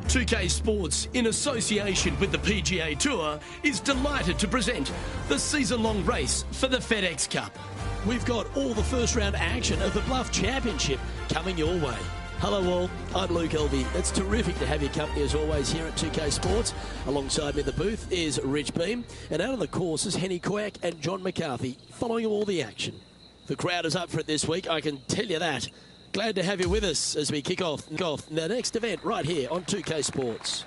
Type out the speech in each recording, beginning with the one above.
2K Sports, in association with the PGA Tour, is delighted to present the season-long race for the FedEx Cup. We've got all the first-round action of the Bluff Championship coming your way. Hello all, I'm Luke Elvey. It's terrific to have your company as always here at 2K Sports. Alongside me in the booth is Rich Beam, and out on the course is Henny Koyak and John McCarthy following all the action. The crowd is up for it this week, I can tell you that. Glad to have you with us as we kick off the next event right here on 2K Sports.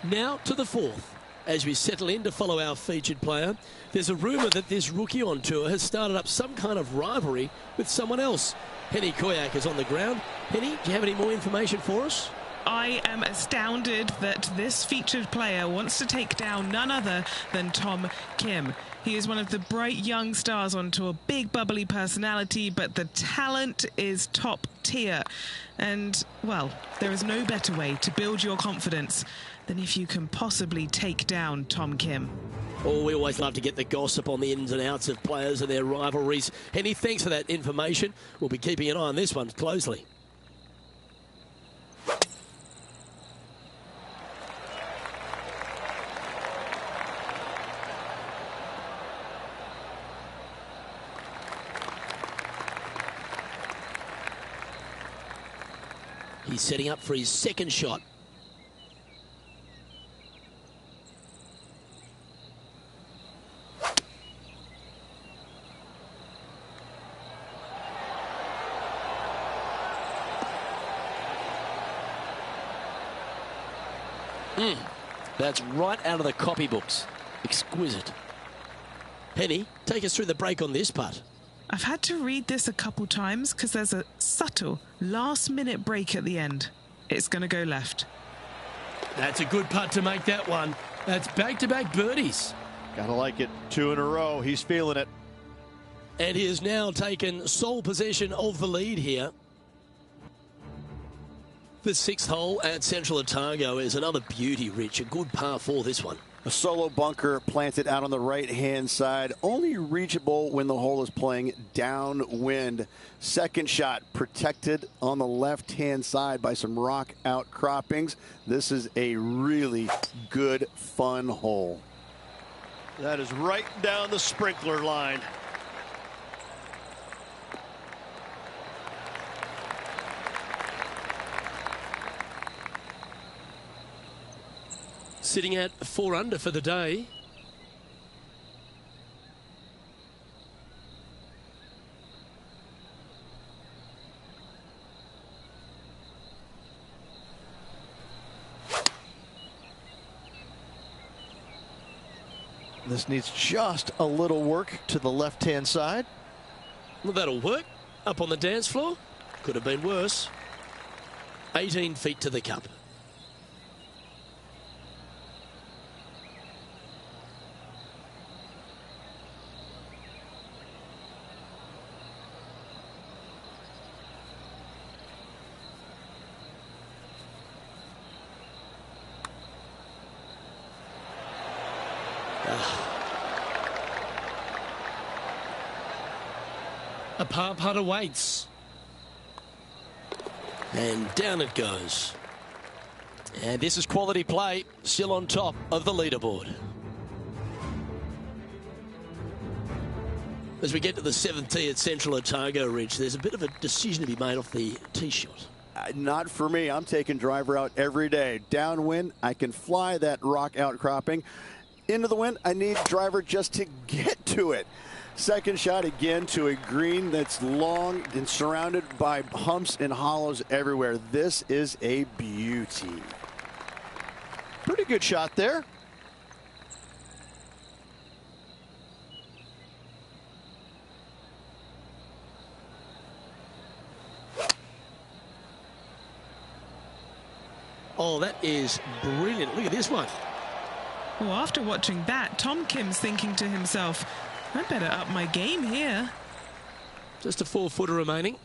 Now to the fourth. As we settle in to follow our featured player, there's a rumour that this rookie on tour has started up some kind of rivalry with someone else. Henny Koyak is on the ground. Henny, do you have any more information for us? I am astounded that this featured player wants to take down none other than Tom Kim. He is one of the bright young stars on tour, big bubbly personality, but the talent is top tier. And, well, there is no better way to build your confidence than if you can possibly take down Tom Kim. Oh, we always love to get the gossip on the ins and outs of players and their rivalries. Henny, thanks for that information. We'll be keeping an eye on this one closely. He's setting up for his second shot. That's right out of the copybooks. Exquisite. Henny, take us through the break on this putt. I've had to read this a couple times because there's a subtle last-minute break at the end. It's going to go left. That's a good putt to make that one. That's back-to-back birdies. Gotta like it. 2 in a row. He's feeling it. And he has now taken sole possession of the lead here. The sixth hole at Central Otago is another beauty, Rich. A good par for this one. A solo bunker planted out on the right-hand side, only reachable when the hole is playing downwind. Second shot protected on the left-hand side by some rock outcroppings. This is a really good, fun hole. That is right down the sprinkler line. Sitting at 4 under for the day. This needs just a little work to the left-hand side. Well, that'll work. Up on the dance floor. Could have been worse. 18 feet to the cup. A par putt awaits. And down it goes. And this is quality play, still on top of the leaderboard. As we get to the 7th tee at Central Otago Ridge, there's a bit of a decision to be made off the tee shot. Not for me. I'm taking driver out every day. Downwind, I can fly that rock outcropping. Into the wind, I need driver just to get to it. Second shot again to a green that's long and surrounded by humps and hollows everywhere. This is a beauty. Pretty good shot there. Oh, that is brilliant. Look at this one. Well, after watching that, Tom Kim's thinking to himself, I better up my game here. Just a 4-footer remaining.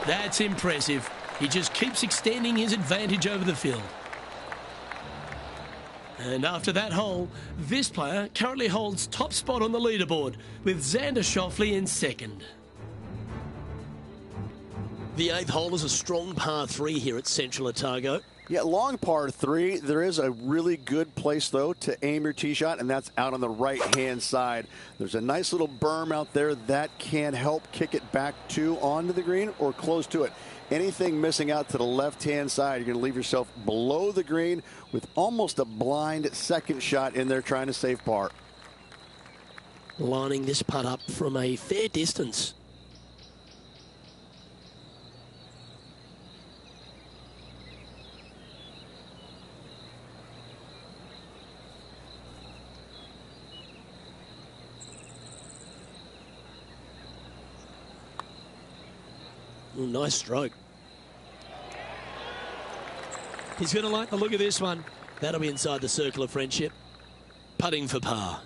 That's impressive. He just keeps extending his advantage over the field. And after that hole, this player currently holds top spot on the leaderboard with Xander Schauffele in second. The 8th hole is a strong par 3 here at Central Otago. Yeah, long par 3. There is a really good place, though, to aim your tee shot, and that's out on the right-hand side. There's a nice little berm out there that can help kick it back onto the green or close to it. Anything missing out to the left-hand side, you're going to leave yourself below the green with almost a blind second shot in there trying to save par. Lining this putt up from a fair distance. Ooh, nice stroke. He's going to like the look of this one. That'll be inside the circle of friendship. Putting for par.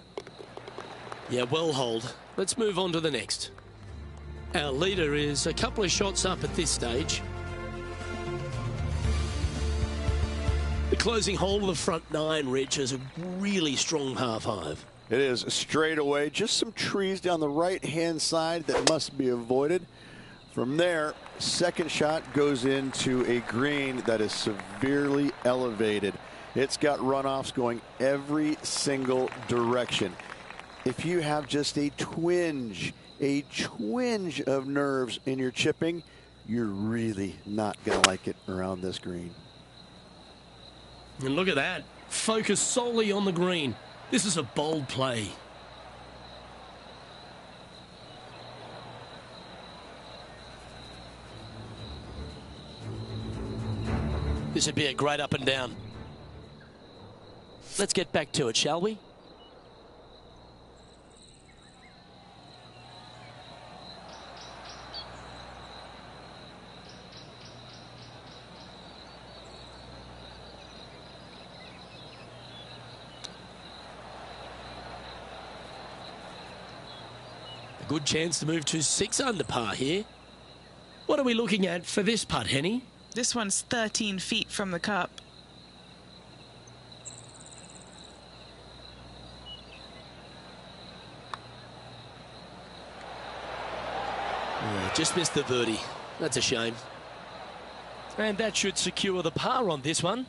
Yeah, well holed. Let's move on to the next. Our leader is a couple of shots up at this stage. The closing hole of the front 9, Rich, is a really strong par 5. It is straight away. Just some trees down the right-hand side that must be avoided. From there, second shot goes into a green that is severely elevated. It's got runoffs going every single direction. If you have just a twinge of nerves in your chipping, you're really not going to like it around this green. And look at that. Focus solely on the green. This is a bold play. This would be a great up and down. Let's get back to it, shall we? A good chance to move to 6 under par here. What are we looking at for this putt, Henny? This one's 13 feet from the cup. Oh, just missed the birdie. That's a shame. And that should secure the par on this one.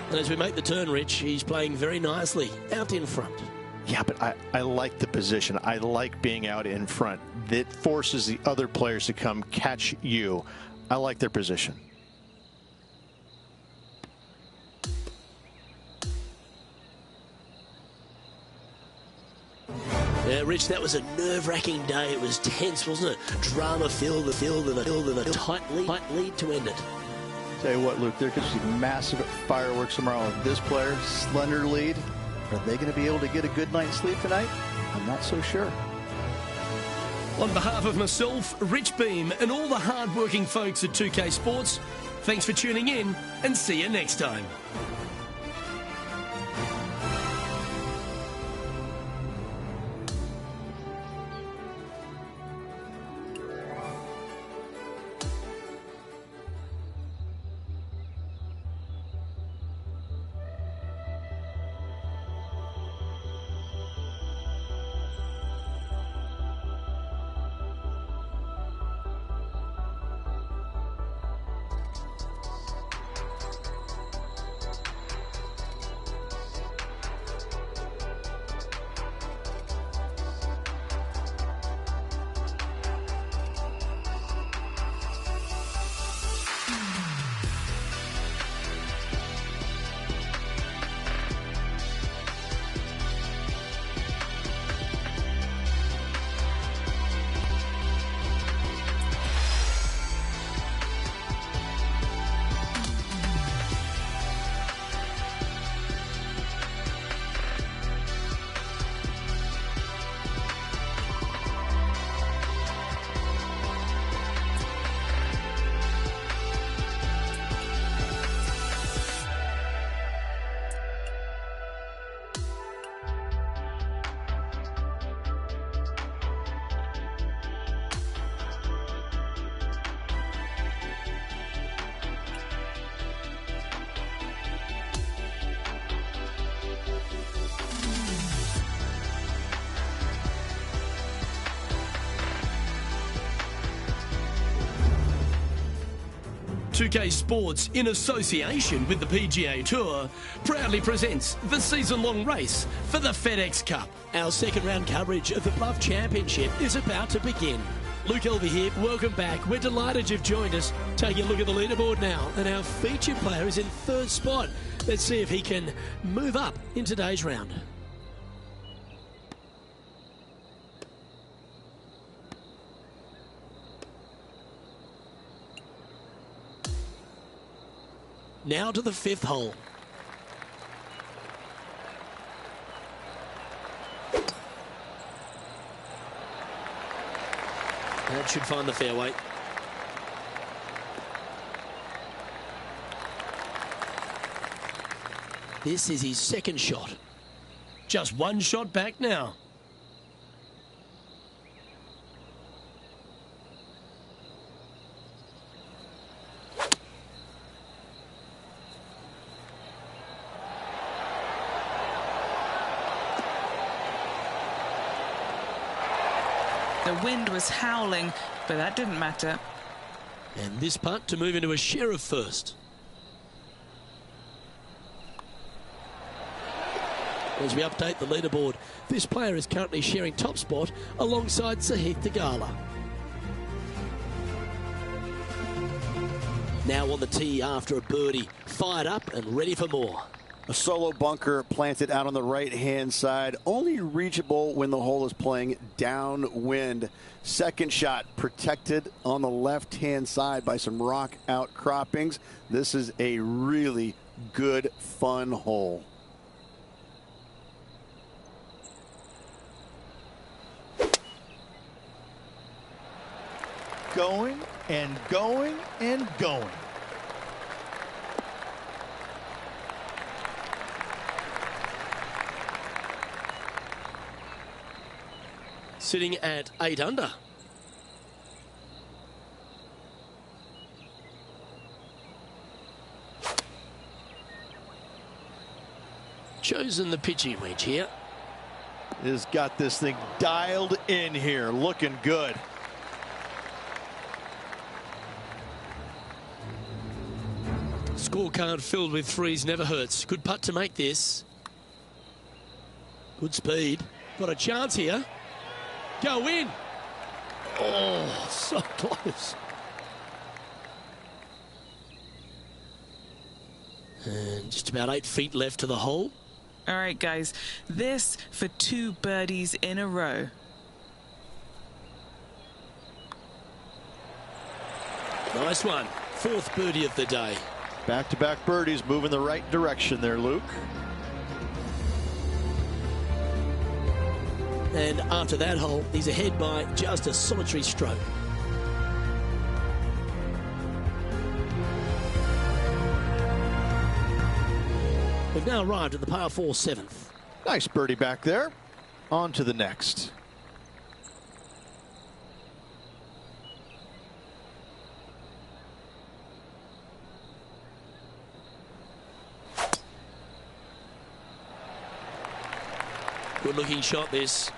And as we make the turn, Rich, he's playing very nicely out in front. Yeah, but I like the position. I like being out in front. That forces the other players to come catch you. I like their position. Yeah, Rich, that was a nerve-wracking day. It was tense, wasn't it? Drama-filled, and a tight lead to end it. Tell you what, Luke, there could be massive fireworks tomorrow. This player, slender lead. Are they going to be able to get a good night's sleep tonight? I'm not so sure. On behalf of myself, Rich Beam, and all the hard-working folks at 2K Sports, thanks for tuning in, and see you next time. 2K Sports, in association with the PGA Tour, proudly presents the season-long race for the FedEx Cup. Our second round coverage of the Bluff Championship is about to begin. Luke Elvey here, welcome back. We're delighted you've joined us. Taking a look at the leaderboard now, and our featured player is in third spot. Let's see if he can move up in today's round. Now to the fifth hole. That should find the fairway. This is his second shot. Just one shot back now. The wind was howling, but that didn't matter. And this putt to move into a share of first. As we update the leaderboard, this player is currently sharing top spot alongside Sahith Theegala. Now on the tee after a birdie, fired up and ready for more. A solo bunker planted out on the right-hand side, only reachable when the hole is playing downwind. Second shot protected on the left-hand side by some rock outcroppings. This is a really good, fun hole. Going and going and going. Sitting at 8 under. Chosen the pitching wedge here. Has got this thing dialed in here, looking good. Scorecard filled with threes never hurts. Good putt to make this. Good speed. Got a chance here. Go in. Oh, so close. And just about 8 feet left to the hole. All right, guys, this for 2 birdies in a row. Nice one. 4th birdie of the day. Back-to-back birdies, moving the right direction there, Luke. And after that hole, he's ahead by just a solitary stroke. We've now arrived at the par 4 7th. Nice birdie back there. On to the next. Good looking shot this.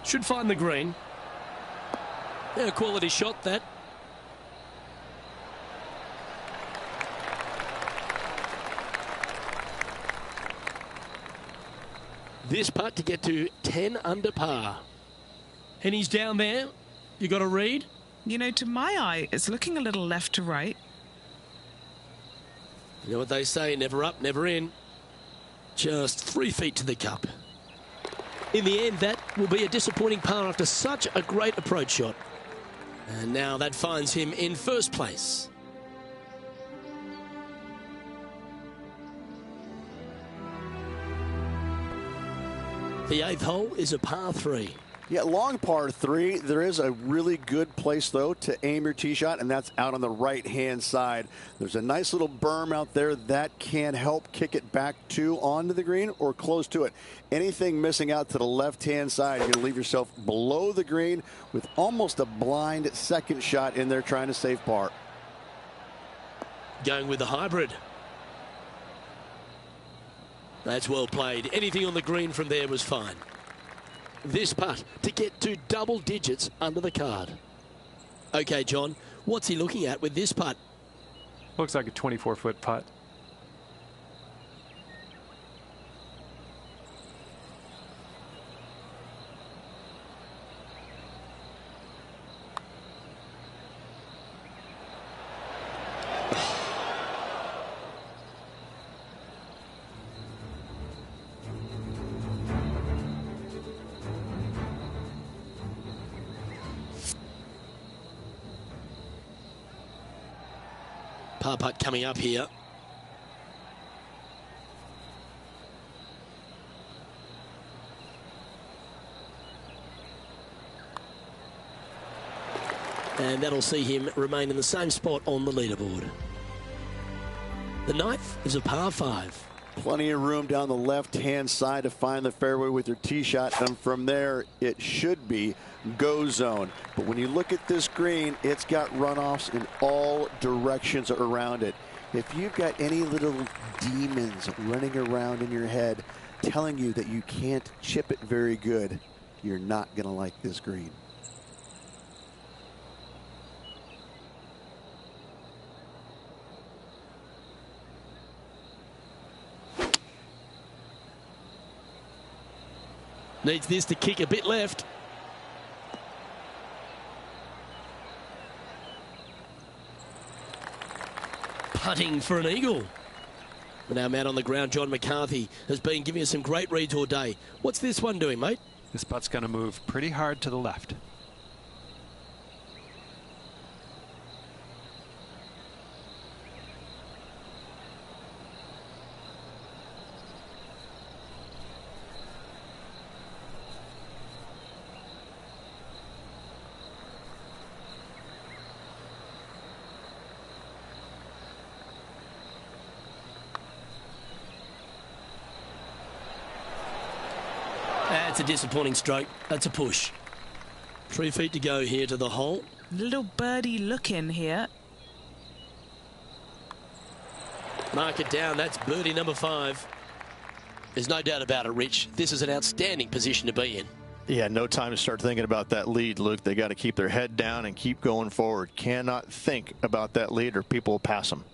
Should find the green. Yeah, quality shot that. This putt to get to 10 under par. And he's down there. You got a read? You know, to my eye, it's looking a little left to right. You know what they say, never up, never in. Just 3 feet to the cup. In the end, that will be a disappointing par after such a great approach shot. And now that finds him in first place. The 8th hole is a par 3. Yeah, long par 3. There is a really good place, though, to aim your tee shot, and that's out on the right-hand side. There's a nice little berm out there that can help kick it back to onto the green or close to it. Anything missing out to the left-hand side, you're going to leave yourself below the green with almost a blind second shot in there trying to save par. Going with the hybrid. That's well played. Anything on the green from there was fine. This putt to get to double digits under the card. Okay, John, what's he looking at with this putt? Looks like a 24-foot putt. Par putt coming up here. And that'll see him remain in the same spot on the leaderboard. The ninth is a par 5. Plenty of room down the left-hand side to find the fairway with your tee shot, and from there it should be go zone. But when you look at this green, it's got runoffs in all directions around it. If you've got any little demons running around in your head telling you that you can't chip it very good, you're not going to like this green. Needs this to kick a bit left. Putting for an eagle. And our man on the ground, John McCarthy, has been giving us some great reads all day. What's this one doing, mate? This putt's going to move pretty hard to the left. That's a disappointing stroke. That's a push. 3 feet to go here to the hole. Little birdie look in here. Mark it down. That's birdie number 5. There's no doubt about it, Rich. This is an outstanding position to be in. Yeah, no time to start thinking about that lead, Luke. They got to keep their head down and keep going forward. Cannot think about that lead or people will pass them.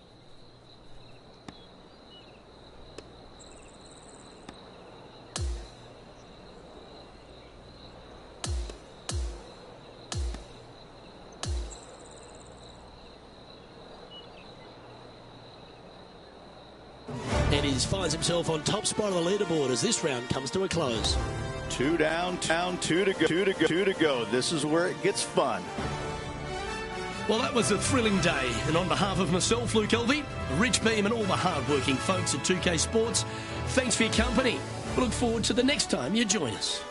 And he finds himself on top spot of the leaderboard as this round comes to a close. 2 down, 2 to go, 2 to go. This is where it gets fun. Well, that was a thrilling day. And on behalf of myself, Luke Elvey, Rich Beam, and all the hard-working folks at 2K Sports, thanks for your company. We look forward to the next time you join us.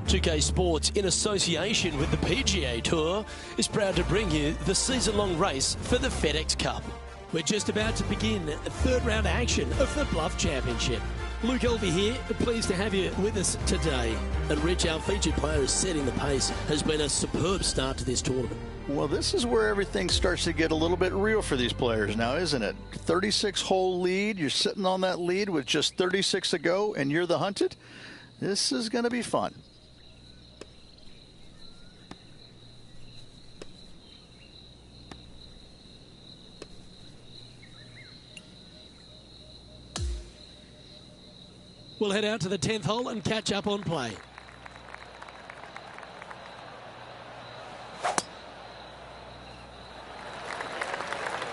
2K Sports, in association with the PGA Tour, is proud to bring you the season-long race for the FedEx Cup. We're just about to begin the third round action of the Bluff Championship. Luke Elvey here, pleased to have you with us today. And Rich, our featured player, is setting the pace. Has been a superb start to this tournament. Well, this is where everything starts to get a little bit real for these players now, isn't it? 36-hole lead. You're sitting on that lead with just 36 to go, and you're the hunted. This is going to be fun. We'll head out to the 10th hole and catch up on play.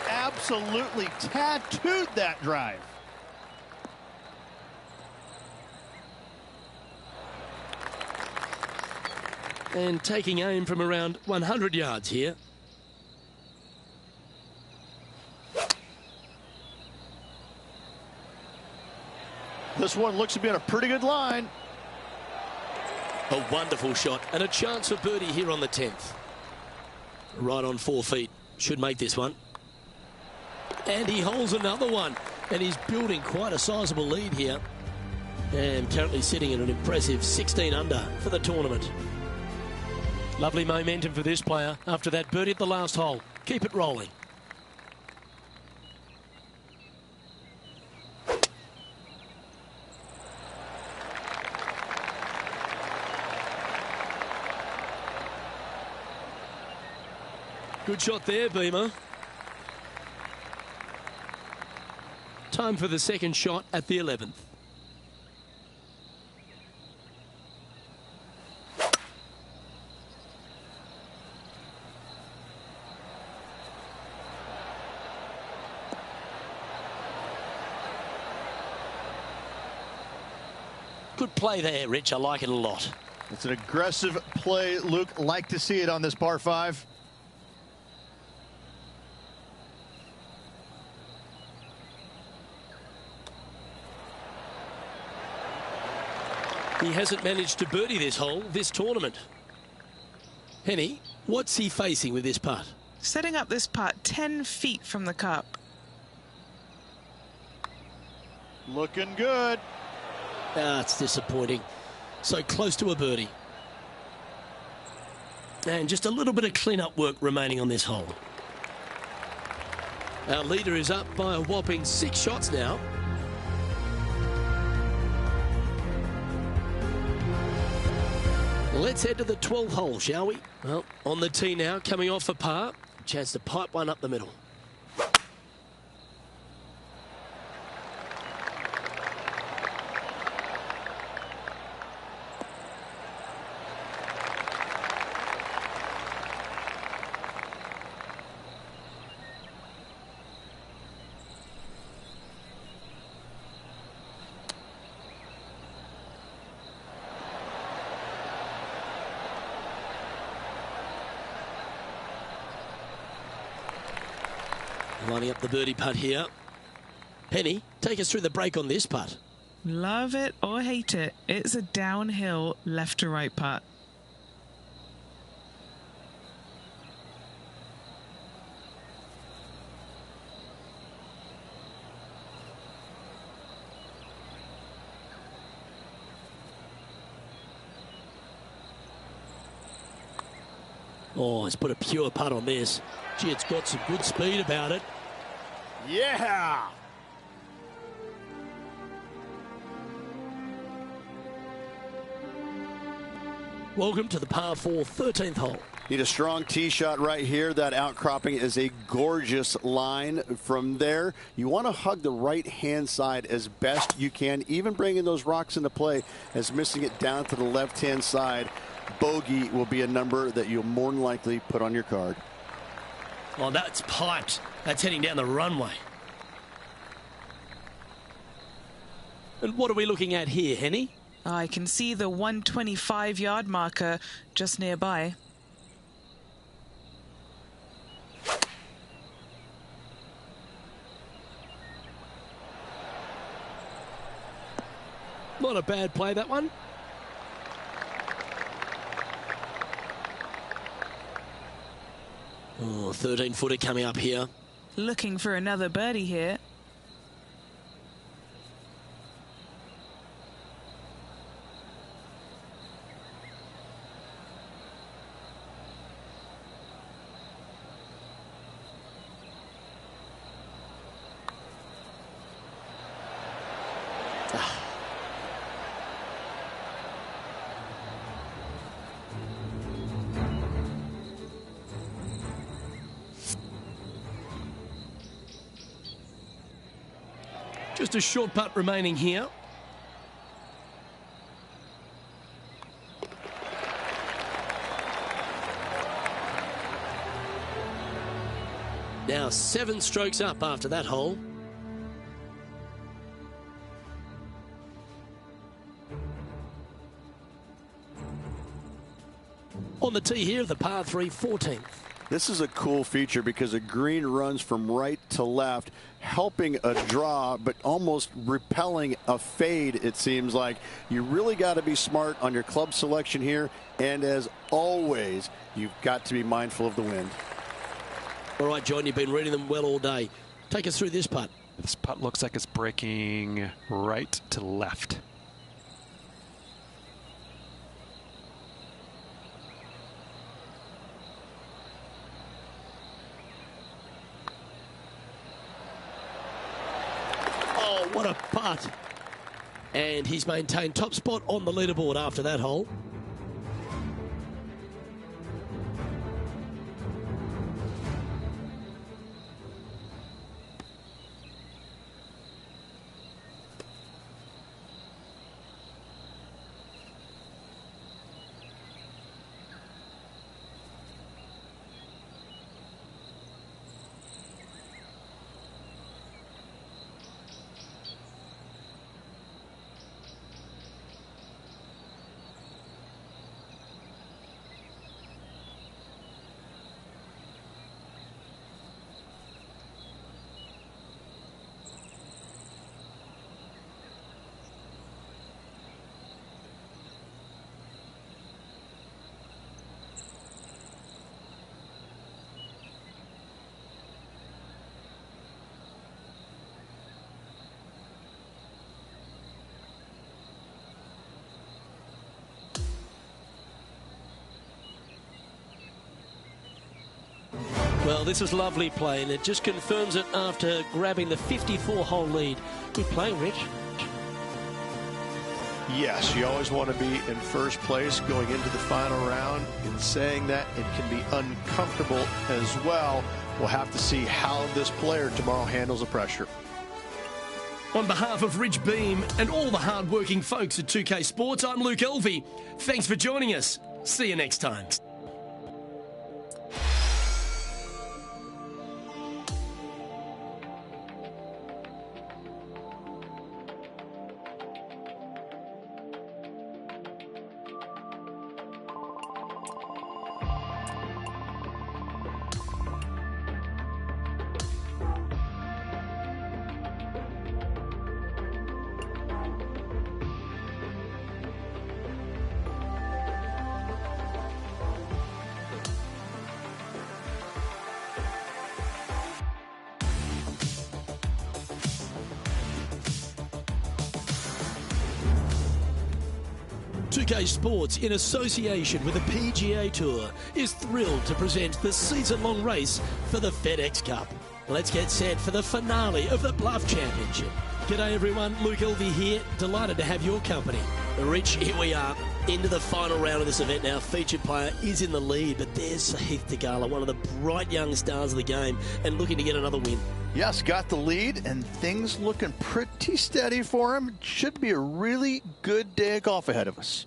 Absolutely tattooed that drive. And taking aim from around 100 yards here. This one looks to be on a pretty good line. A wonderful shot and a chance for birdie here on the 10th. Right on 4 feet. Should make this one. And he holds another one. And he's building quite a sizable lead here. And currently sitting at an impressive 16 under for the tournament. Lovely momentum for this player after that birdie at the last hole. Keep it rolling. Good shot there, Beamer. Time for the second shot at the 11th. Good play there, Rich. I like it a lot. It's an aggressive play, Luke. Like to see it on this par 5. He hasn't managed to birdie this hole, this tournament. Henny, what's he facing with this putt? Setting up this putt 10 feet from the cup. Looking good. Ah, it's disappointing. So close to a birdie. And just a little bit of clean-up work remaining on this hole. Our leader is up by a whopping 6 shots now. Let's head to the 12th hole, shall we? Well, on the tee now, coming off for par. Chance to pipe one up the middle. Lining up the birdie putt here. Henny, take us through the break on this putt. Love it or hate it, it's a downhill left to right putt. Oh, it's put a pure putt on this. Gee, it's got some good speed about it. Yeah. Welcome to the par 4 13th hole. Need a strong tee shot right here. That outcropping is a gorgeous line. From there, you want to hug the right-hand side as best you can, even bringing those rocks into play, as missing it down to the left-hand side. Bogey will be a number that you'll more than likely put on your card. Oh, that's piped. That's heading down the runway. And what are we looking at here, Henny? I can see the 125-yard marker just nearby. Not a bad play, that one. Oh, 13-footer coming up here. Looking for another birdie here. Just a short putt remaining here. Now 7 strokes up after that hole. On the tee here of the par 3 14th. This is a cool feature because the green runs from right to left, helping a draw, but almost repelling a fade, it seems like. You really got to be smart on your club selection here, and as always, you've got to be mindful of the wind. All right, John, you've been reading them well all day. Take us through this putt. This putt looks like it's breaking right to left. What a putt. And he's maintained top spot on the leaderboard after that hole. Well, this is lovely play, and it just confirms it after grabbing the 54-hole lead. Good play, Rich. Yes, you always want to be in first place going into the final round. In saying that, it can be uncomfortable as well. We'll have to see how this player tomorrow handles the pressure. On behalf of Rich Beam and all the hard-working folks at 2K Sports, I'm Luke Elvey. Thanks for joining us. See you next time. PGA Sports, in association with the PGA Tour, is thrilled to present the season-long race for the FedEx Cup. Let's get set for the finale of the Bluff Championship. G'day everyone, Luke Elvey here. Delighted to have your company. Rich, here we are into the final round of this event now. Featured player is in the lead, but there's Heath Tagala, one of the bright young stars of the game, and looking to get another win. Yes, got the lead, and things looking pretty steady for him. Should be a really good day of golf ahead of us.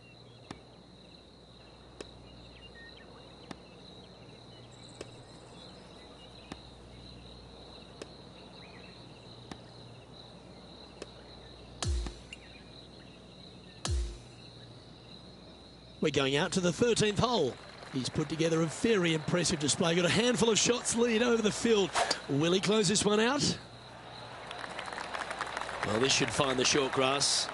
We're going out to the 13th hole. He's put together a very impressive display. Got a handful of shots lead over the field. Will he close this one out? Well, this should find the short grass.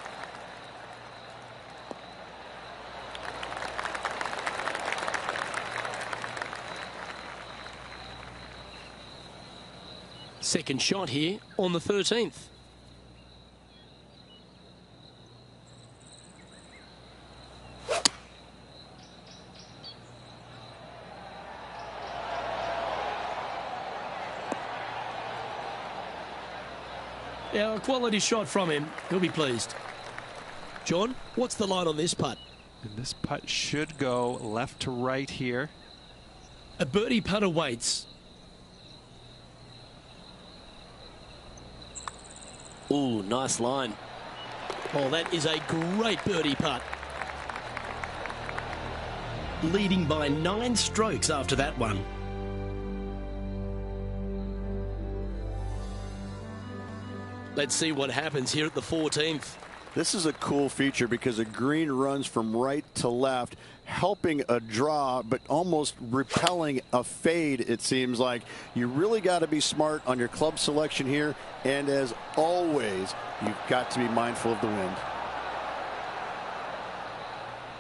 Second shot here on the 13th. Now, a quality shot from him. He'll be pleased. John, what's the line on this putt? And this putt should go left to right here. A birdie putt awaits. Ooh, nice line. Oh, that is a great birdie putt. Leading by 9 strokes after that one. Let's see what happens here at the 14th. This is a cool feature because a green runs from right to left, helping a draw, but almost repelling a fade, it seems like. You really got to be smart on your club selection here, and as always, you've got to be mindful of the wind.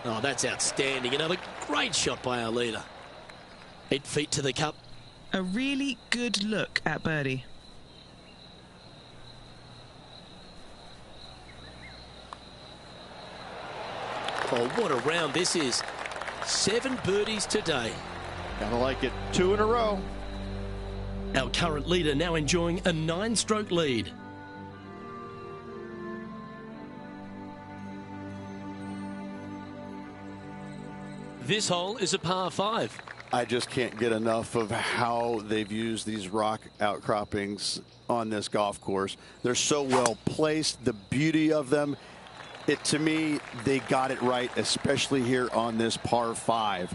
Oh, that's outstanding. Another great shot by our leader. 8 feet to the cup. A really good look at birdie. Oh, what a round this is. 7 birdies today. Gotta like it. 2 in a row. Our current leader now enjoying a 9-stroke lead. This hole is a par 5. I just can't get enough of how they've used these rock outcroppings on this golf course. They're so well placed. The beauty of them. To me, they got it right, especially here on this par 5.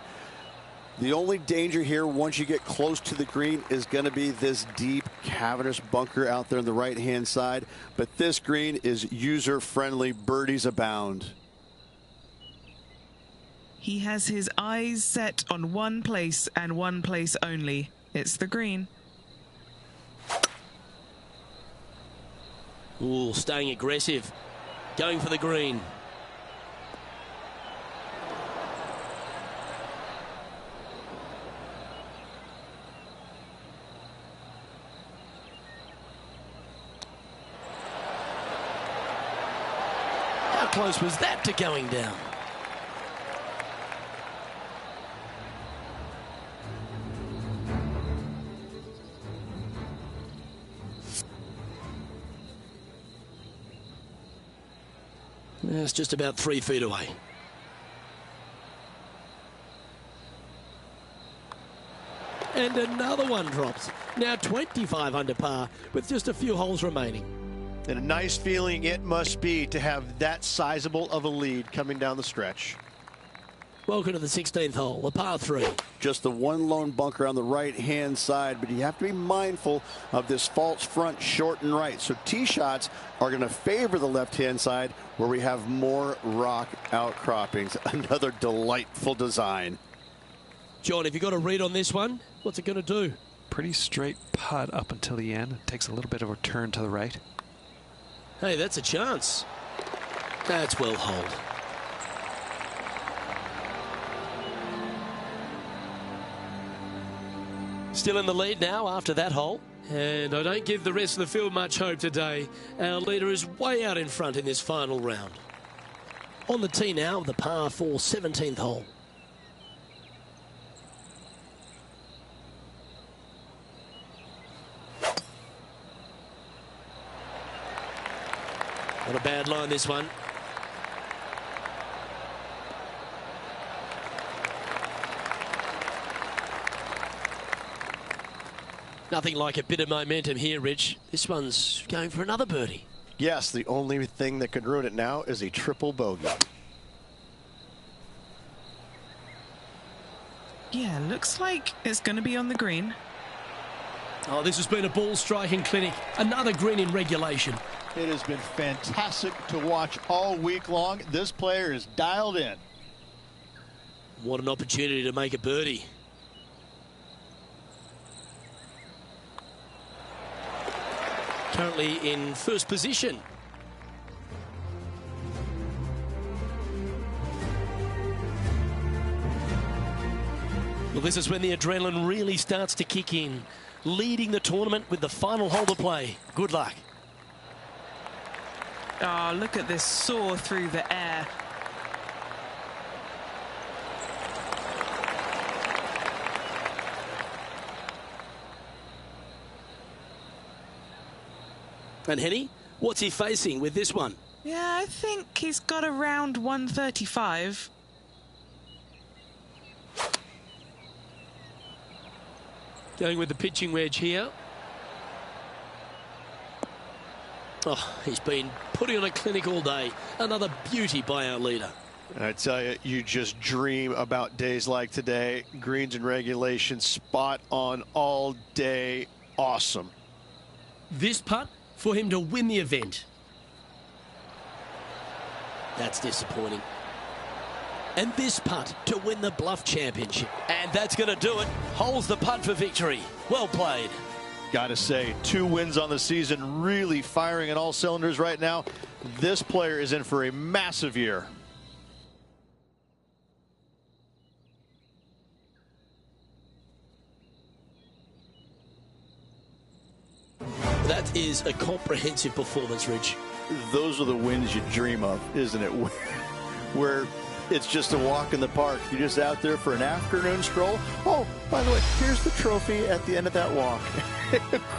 The only danger here, once you get close to the green, is going to be this deep, cavernous bunker out there on the right-hand side. But this green is user-friendly. Birdies abound. He has his eyes set on one place and one place only. It's the green. Ooh, staying aggressive. Going for the green. How close was that to going down? It's just about 3 feet away. And another one drops. Now 25 under par with just a few holes remaining. And a nice feeling it must be to have that sizable of a lead coming down the stretch. Welcome to the 16th hole, the par 3. Just the one lone bunker on the right-hand side, but you have to be mindful of this false front short and right. So tee shots are going to favor the left-hand side where we have more rock outcroppings. Another delightful design. John, have you got a read on this one? What's it going to do? Pretty straight putt up until the end. It takes a little bit of a turn to the right. Hey, that's a chance. That's well holed. Still in the lead now after that hole. And I don't give the rest of the field much hope today. Our leader is way out in front in this final round. On the tee now, the par 4 17th hole. Not a bad line, this one. Nothing like a bit of momentum here, Rich. This one's going for another birdie. Yes, the only thing that could ruin it now is a triple bogey. Yeah, looks like it's going to be on the green. Oh, this has been a ball striking clinic. Another green in regulation. It has been fantastic to watch all week long. This player is dialed in. What an opportunity to make a birdie. Currently in first position. Well, this is when the adrenaline really starts to kick in. leading the tournament with the final hole to play. Good luck. Oh, look at this soar through the air. And Henny, what's he facing with this one? Yeah, I think he's got around 135. Going with the pitching wedge here. Oh, he's been putting on a clinic all day. Another beauty by our leader. And I tell you, you just dream about days like today. Greens and regulation, spot on all day. Awesome. This putt for him to win the event. That's disappointing. And this putt to win the Bluff Championship. And that's going to do it. Holds the putt for victory. Well played. Got to say, 2 wins on the season, really firing on all cylinders right now. This player is in for a massive year. That is a comprehensive performance, Rich. Those are the wins you dream of, isn't it? Where it's just a walk in the park. You're just out there for an afternoon stroll. Oh, by the way, here's the trophy at the end of that walk.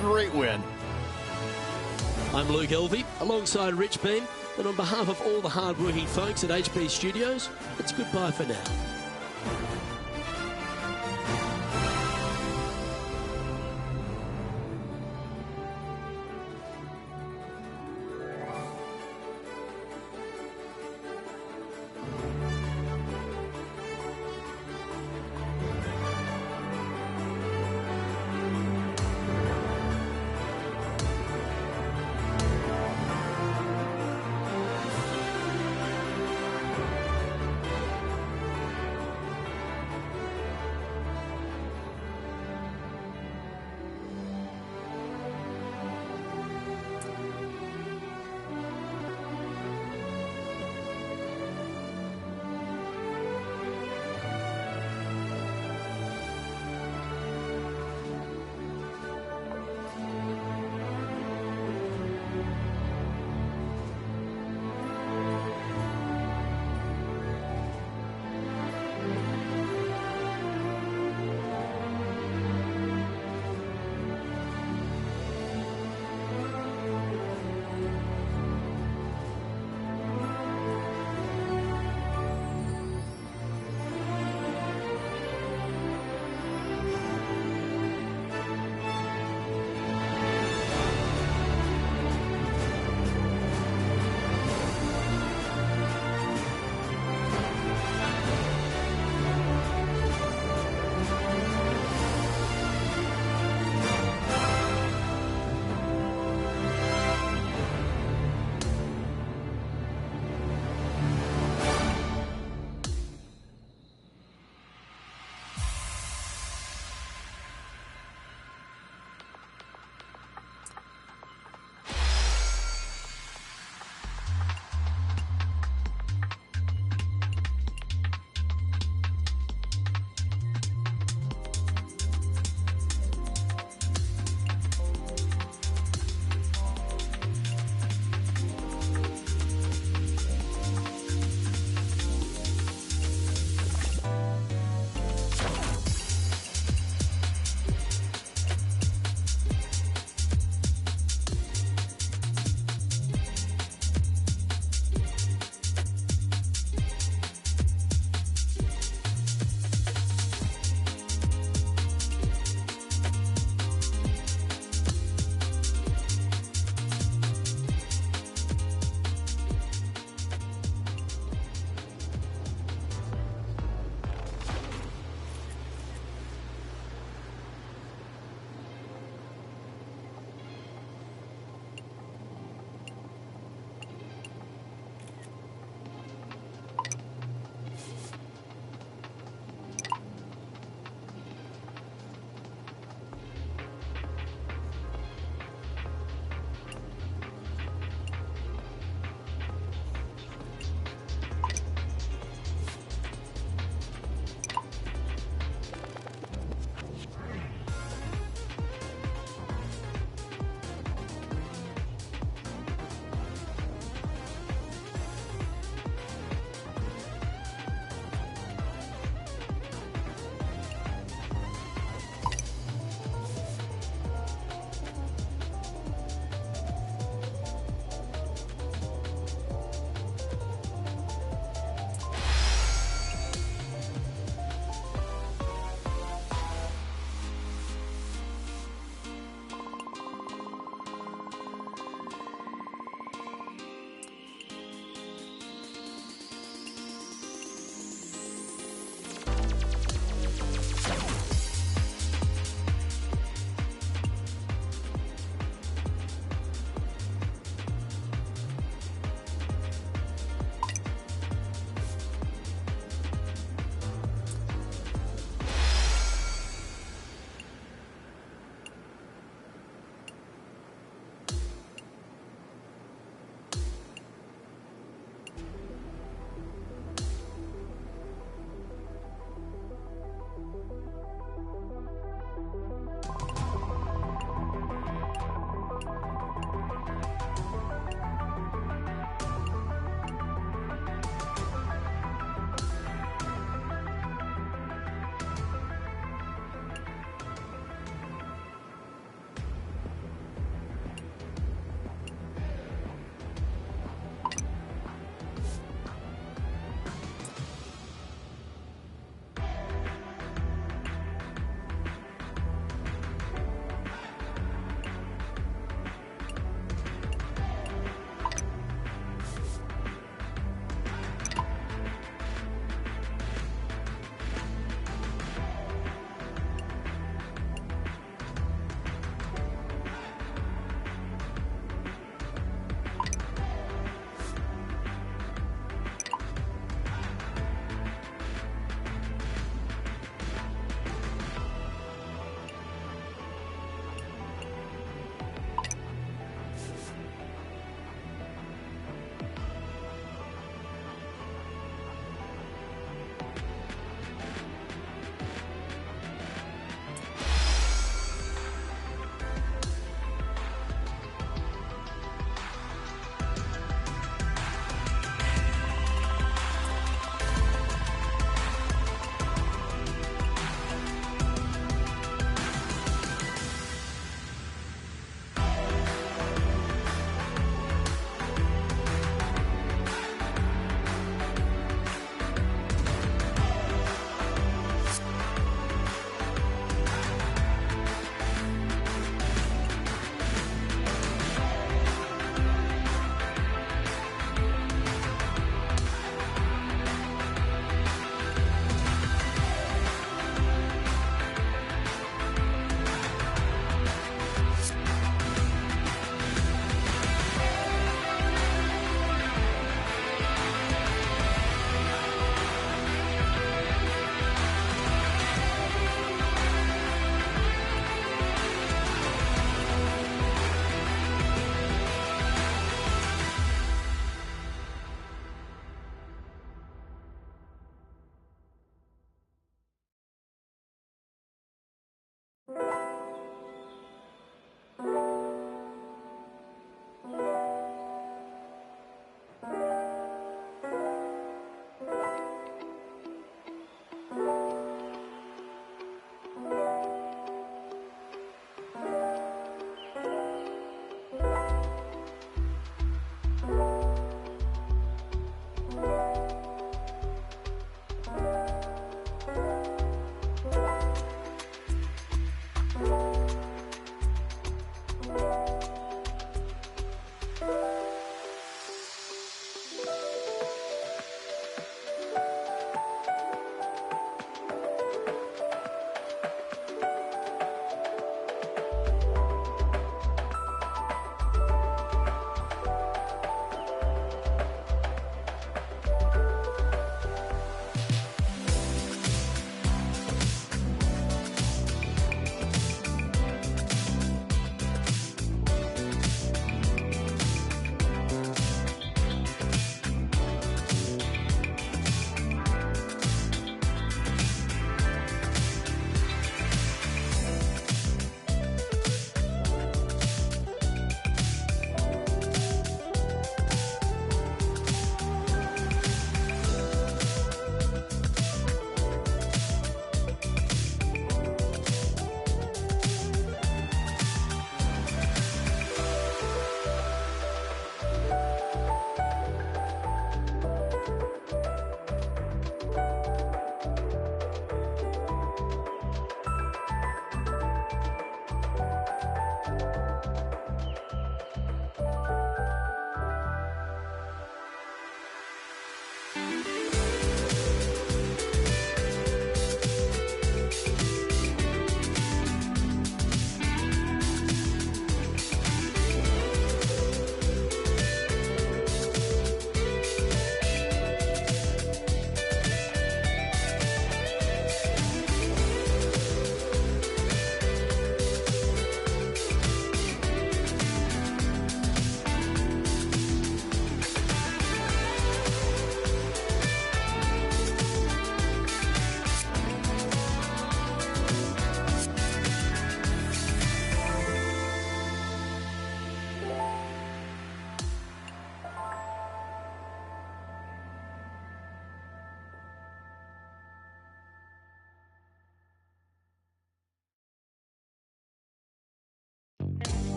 Great win. I'm Luke Elvey, alongside Rich Beam, and on behalf of all the hard-working folks at HB Studios, it's goodbye for now.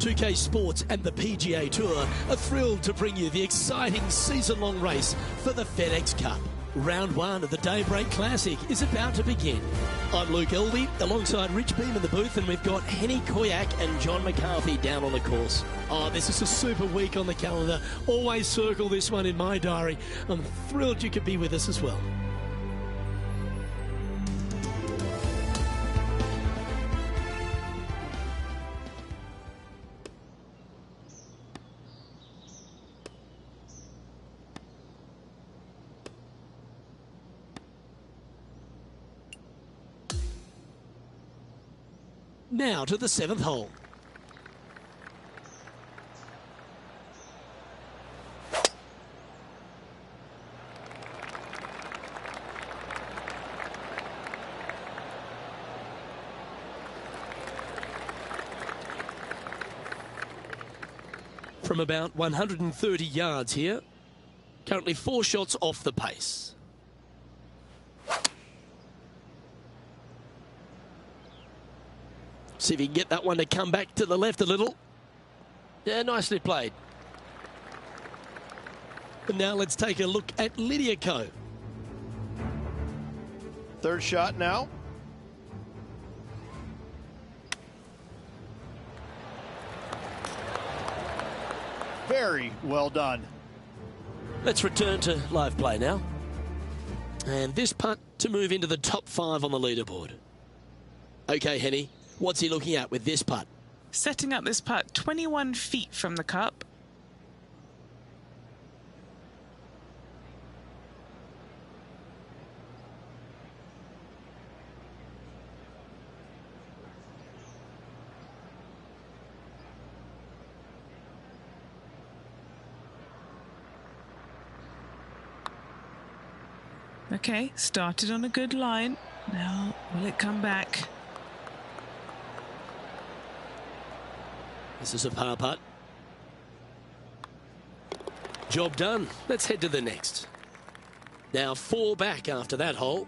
2K Sports and the PGA Tour are thrilled to bring you the exciting season-long race for the FedEx Cup. Round 1 of the Daybreak Classic is about to begin. I'm Luke Elvey, alongside Rich Beam in the booth, and we've got Henny Koyak and John McCarthy down on the course. Oh, this is a super week on the calendar. Always circle this one in my diary. I'm thrilled you could be with us as well. Now to the 7th hole. From about 130 yards here, currently 4 shots off the pace. See if he can get that one to come back to the left a little. Yeah, nicely played. And now let's take a look at Lydia Ko. 3rd shot now. Very well done. Let's return to live play now. And this putt to move into the top 5 on the leaderboard. Okay, Henny. What's he looking at with this putt? Setting up this putt 21 feet from the cup. Okay, started on a good line. Now, will it come back? This is a par putt. Job done. Let's head to the next. Now 4 back after that hole.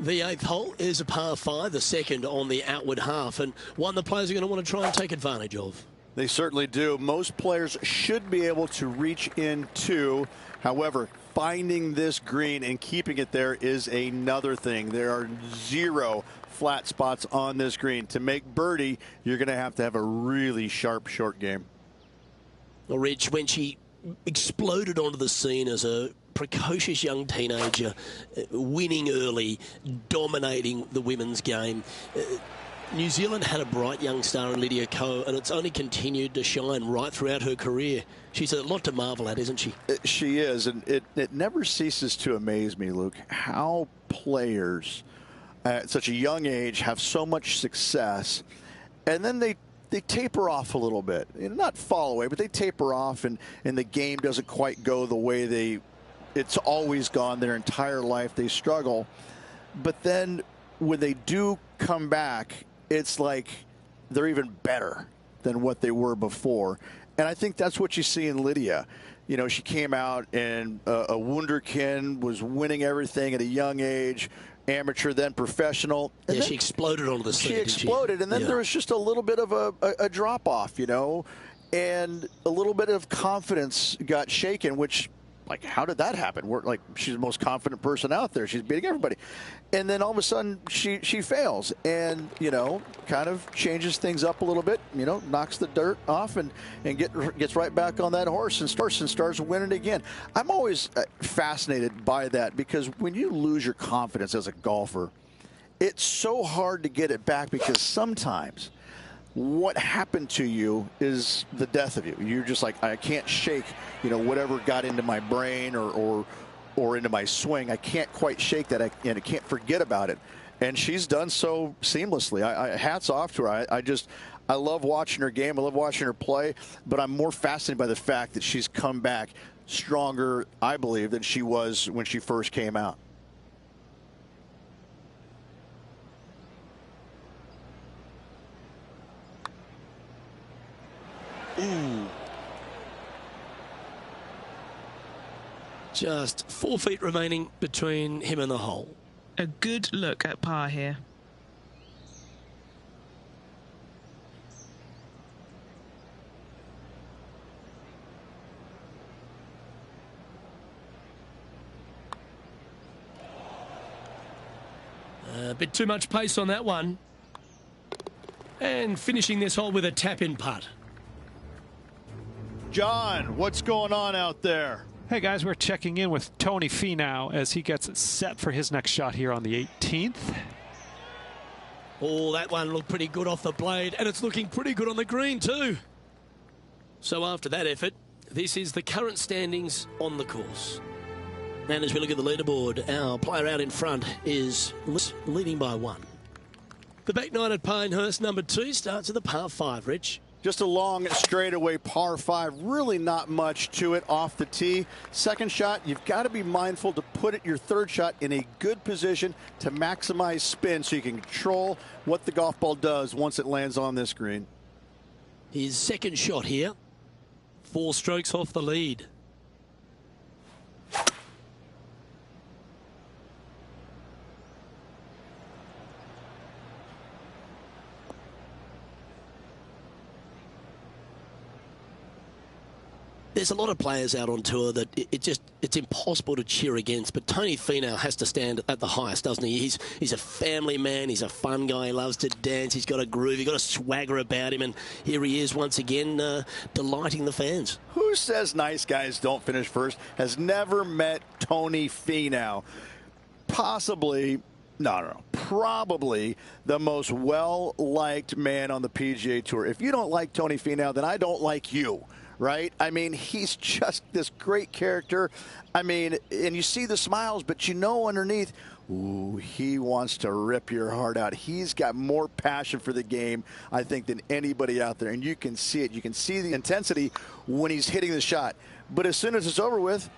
The 8th hole is a par 5, the second on the outward half, and one the players are going to want to try and take advantage of. They certainly do. Most players should be able to reach into. However, finding this green and keeping it there is another thing. There are 0 flat spots on this green. To make birdie, you're going to have a really sharp short game. Well, Rich, when she exploded onto the scene as a precocious young teenager, winning early, dominating the women's game, New Zealand had a bright young star in Lydia Ko, and it's only continued to shine right throughout her career. She's a lot to marvel at, isn't she? She is, and it never ceases to amaze me, Luke, how players at such a young age have so much success, and then they taper off a little bit. Not fall away, but they taper off, and the game doesn't quite go the way it's always gone their entire life. They struggle. But then when they do come back, it's like they're even better than what they were before. And I think that's what you see in Lydia. You know, she came out and a wunderkind, was winning everything at a young age, amateur, then professional. And yeah, she exploded onto the scene. She exploded, and then there was just a little bit of a drop-off, you know, and a little bit of confidence got shaken, which, like, how did that happen? She's the most confident person out there. She's beating everybody. And then all of a sudden she fails and, you know, kind of changes things up a little bit, you know, knocks the dirt off and gets right back on that horse and starts winning again. I'm always fascinated by that, because when you lose your confidence as a golfer, it's so hard to get it back, because sometimes what happened to you is the death of you. You're just like, I can't shake, you know, whatever got into my brain or into my swing. I can't quite shake that, and I can't forget about it. And she's done so seamlessly. Hats off to her. I love watching her game. I love watching her play. But I'm more fascinated by the fact that she's come back stronger, I believe, than she was when she first came out. Ooh. Just 4 feet remaining between him and the hole. A good look at par here. A bit too much pace on that one. And finishing this hole with a tap-in putt. John, what's going on out there? Hey guys, we're checking in with Tony Finau as he gets set for his next shot here on the 18th. Oh, that one looked pretty good off the blade, and it's looking pretty good on the green too. So after that effort, this is the current standings on the course. And as we look at the leaderboard, our player out in front is leading by 1. The back 9 at Pinehurst, number 2, starts at the par 5, Rich. Just a long straightaway par 5. Really not much to it off the tee. Second shot, you've got to be mindful to put it your third shot in a good position to maximize spin so you can control what the golf ball does once it lands on this green. His second shot here, 4 strokes off the lead. There's a lot of players out on tour that it's impossible to cheer against, but Tony Finau has to stand at the highest, doesn't he? He's a family man, he's a fun guy, he loves to dance, he's got a groove, he's got a swagger about him, and here he is once again delighting the fans. Who says nice guys don't finish first? Has never met Tony Finau. Probably the most well-liked man on the PGA Tour. If you don't like Tony Finau, then I don't like you. Right? I mean, he's just this great character. I mean, and you see the smiles, but you know underneath, ooh, he wants to rip your heart out. He's got more passion for the game, I think, than anybody out there. And you can see it. You can see the intensity when he's hitting the shot. But as soon as it's over with,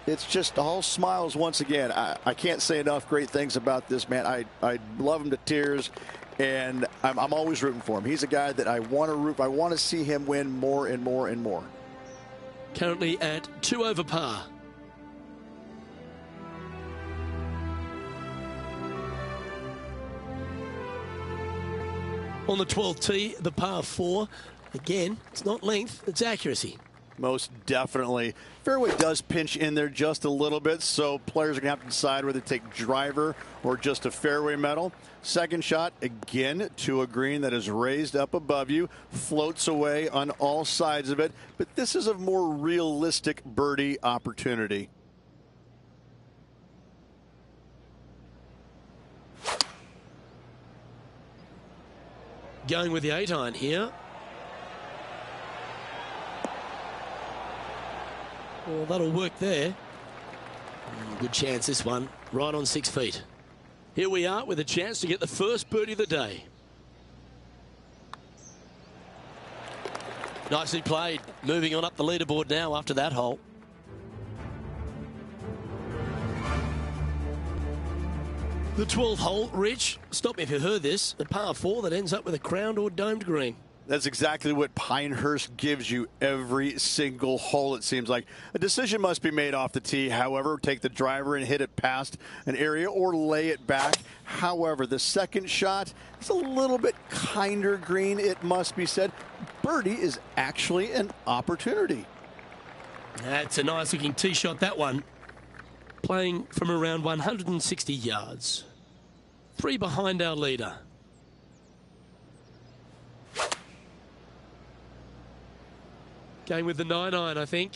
it's just all smiles once again. I can't say enough great things about this man. I love him to tears. And I'm always rooting for him. He's a guy that I want to root. I want to see him win more and more and more. Currently at 2 over par. On the 12th tee, the par 4. Again, it's not length, it's accuracy. Most definitely. Fairway does pinch in there just a little bit, so players are going to have to decide whether to take driver or just a fairway metal. Second shot, again, to a green that is raised up above you, floats away on all sides of it, but this is a more realistic birdie opportunity. Going with the 8-iron here. Well, that'll work there. Good chance, this one. Right on 6 feet. Here we are with a chance to get the first birdie of the day. Nicely played. Moving on up the leaderboard now after that hole. The 12th hole, Rich, stop me if you heard this, a par 4 that ends up with a crowned or domed green. That's exactly what Pinehurst gives you every single hole, it seems like. A decision must be made off the tee. However, take the driver and hit it past an area or lay it back. However, the second shot is a little bit kinder green, it must be said. Birdie is actually an opportunity. That's a nice looking tee shot, that one. Playing from around 160 yards. 3 behind our leader. Going with the 9-iron, I think.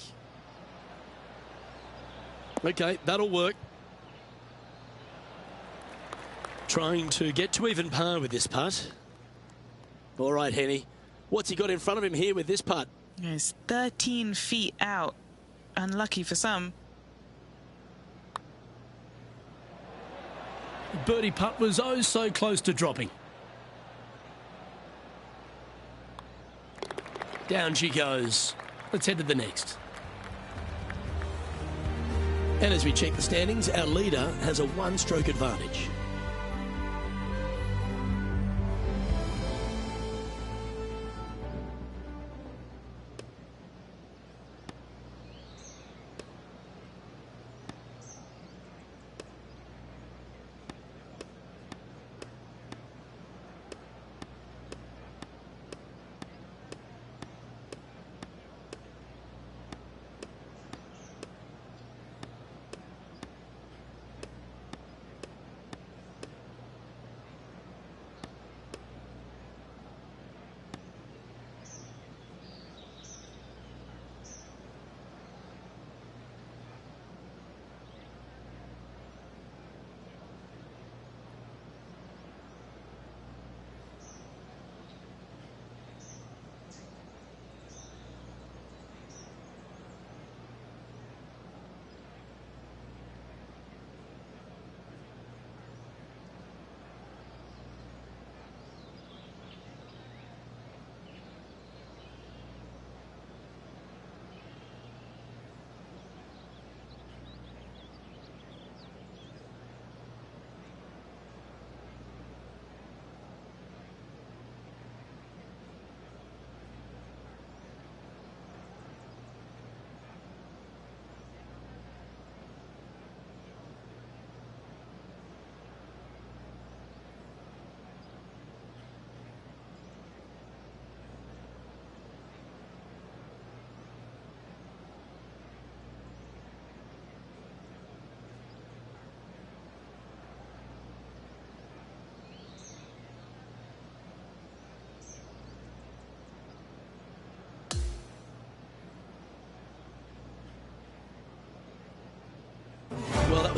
Okay, that'll work. Trying to get to even par with this putt. All right, Henny. What's he got in front of him here with this putt? It's 13 feet out. Unlucky for some. Birdie putt was oh so close to dropping. Down she goes. Let's head to the next. And as we check the standings, our leader has a 1-stroke advantage.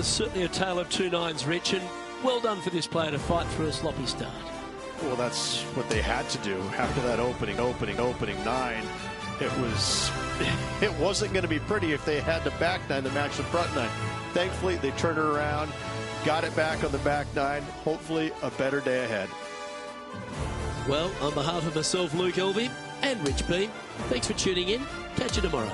was certainly a tale of two nines, Rich, and well done for this player to fight through a sloppy start. Well, that's what they had to do after that opening nine. It wasn't going to be pretty if they had the back nine to match the front nine. Thankfully, they turned it around, got it back on the back nine. Hopefully, a better day ahead. Well, on behalf of myself, Luke Elvey, and Rich Beam, thanks for tuning in. Catch you tomorrow.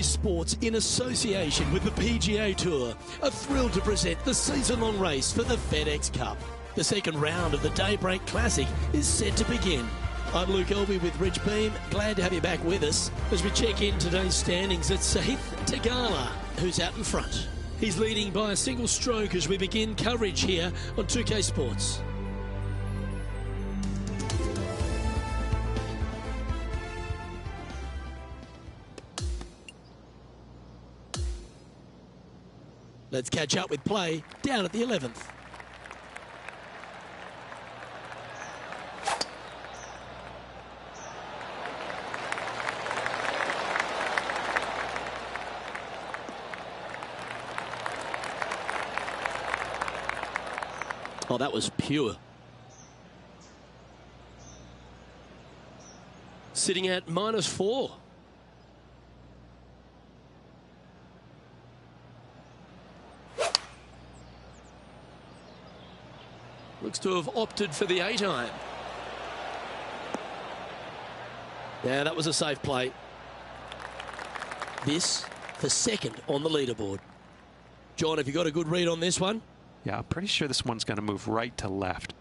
Sports, in association with the PGA Tour, are thrilled to present the season-long race for the FedEx Cup. The second round of the Daybreak Classic is set to begin. I'm Luke Elvey with Rich Beam. Glad to have you back with us as we check in today's standings at Sahith Theegala, who's out in front. He's leading by a single stroke as we begin coverage here on 2K Sports. Let's catch up with play down at the 11th. Oh, that was pure. Sitting at -4. Looks to have opted for the 8-iron. Yeah, that was a safe play. This for second on the leaderboard. John, have you got a good read on this one? Yeah, I'm pretty sure this one's going to move right to left.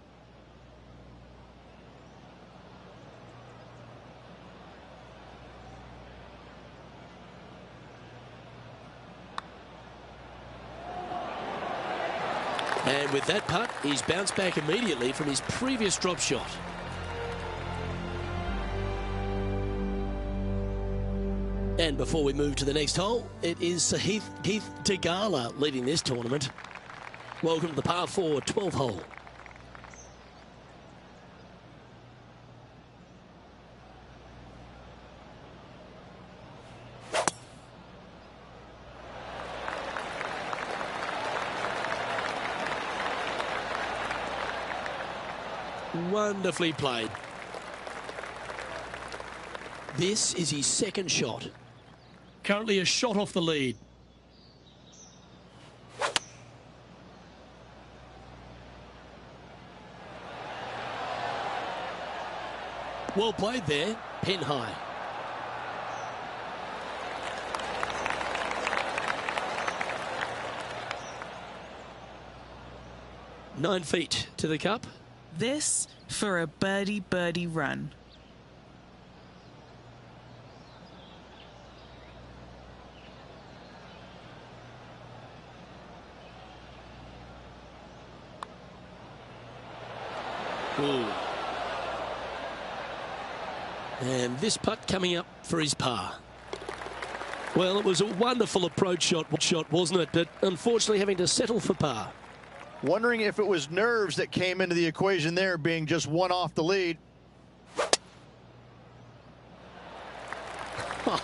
And with that putt, he's bounced back immediately from his previous drop shot. And before we move to the next hole, it is Sahith Theegala leading this tournament. Welcome to the par 4 12th hole. Wonderfully played. This is his second shot. Currently a shot off the lead. Well played there, pin high. Nine feet to the cup. This for a birdie run. Ooh. And this putt coming up for his par. Well, it was a wonderful approach shot, wasn't it? But unfortunately having to settle for par. Wondering if it was nerves that came into the equation there, being just one off the lead.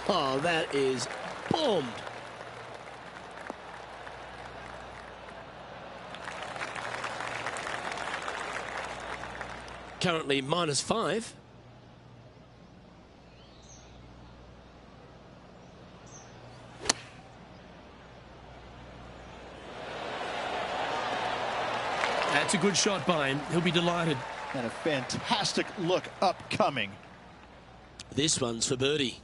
Oh, that is bombed. Currently -5. That's a good shot by him. He'll be delighted. And a fantastic look upcoming. This one's for birdie.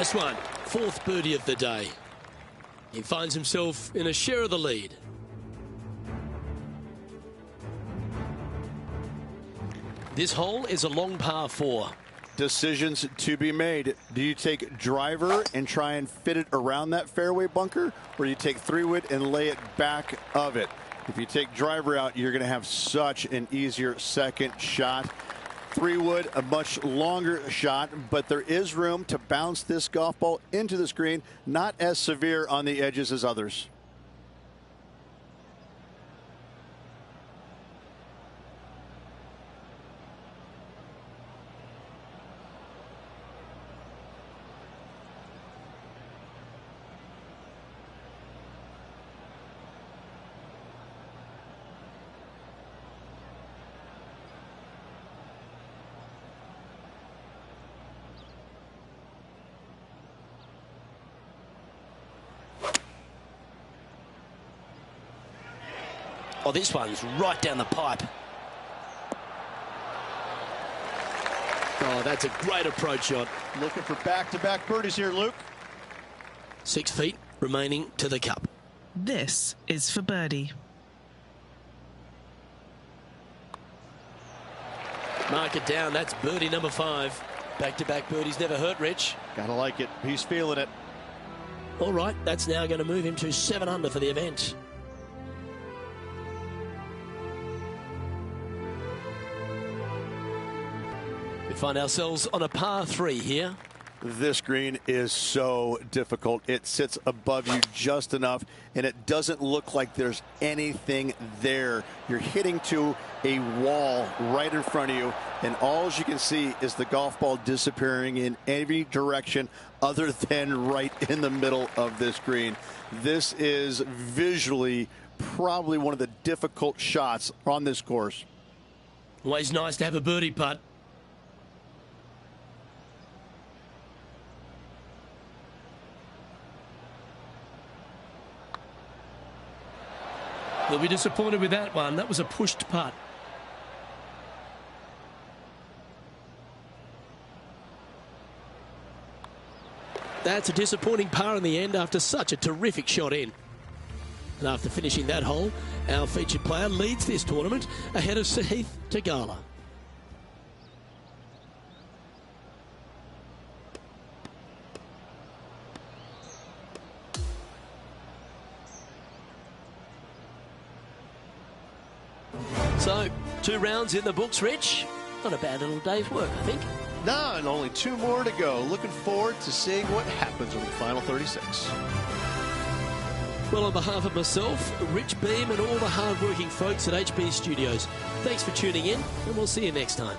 Nice one. Fourth birdie of the day. He finds himself in a share of the lead. This hole is a long par 4. Decisions to be made. Do you take driver and try and fit it around that fairway bunker, or do you take 3-wood and lay it back of it? If you take driver out, you're going to have such an easier second shot. 3-wood, a much longer shot, but there is room to bounce this golf ball into the screen, not as severe on the edges as others. Oh, this one's right down the pipe. Oh, that's a great approach shot. Looking for back-to-back birdies here, Luke. 6 feet remaining to the cup. This is for birdie. Mark it down. That's birdie number 5. Back-to-back birdies never hurt, Rich. Gotta like it. He's feeling it. All right, that's now going to move him to 7 under for the event. We find ourselves on a par 3 here. This green is so difficult. It sits above you just enough, and it doesn't look like there's anything there. You're hitting to a wall right in front of you, and all you can see is the golf ball disappearing in every direction other than right in the middle of this green. This is visually probably one of the difficult shots on this course. Always nice to have a birdie putt. They'll be disappointed with that one. That was a pushed putt. That's a disappointing par in the end after such a terrific shot in. And after finishing that hole, our featured player leads this tournament ahead of Sahith Tagala. So, 2 rounds in the books, Rich. Not a bad little day's work, I think. No, and only 2 more to go. Looking forward to seeing what happens on the final 36. Well, on behalf of myself, Rich Beam, and all the hard-working folks at HB Studios, thanks for tuning in, and we'll see you next time.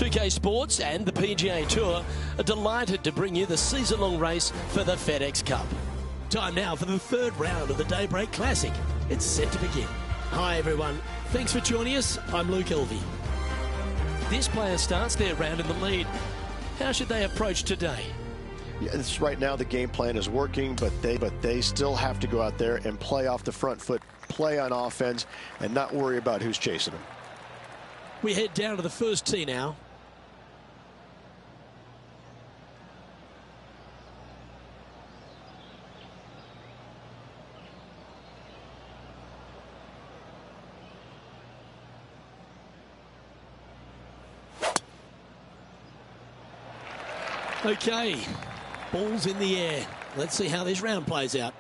2K Sports and the PGA Tour are delighted to bring you the season-long race for the FedEx Cup. Time now for the third round of the Daybreak Classic. It's set to begin. Hi everyone, thanks for joining us. I'm Luke Elvey. This player starts their round in the lead. How should they approach today? Yeah, it's right now the game plan is working, but they still have to go out there and play off the front foot, play on offense, and not worry about who's chasing them. We head down to the first tee now. Okay, ball's in the air. Let's see how this round plays out.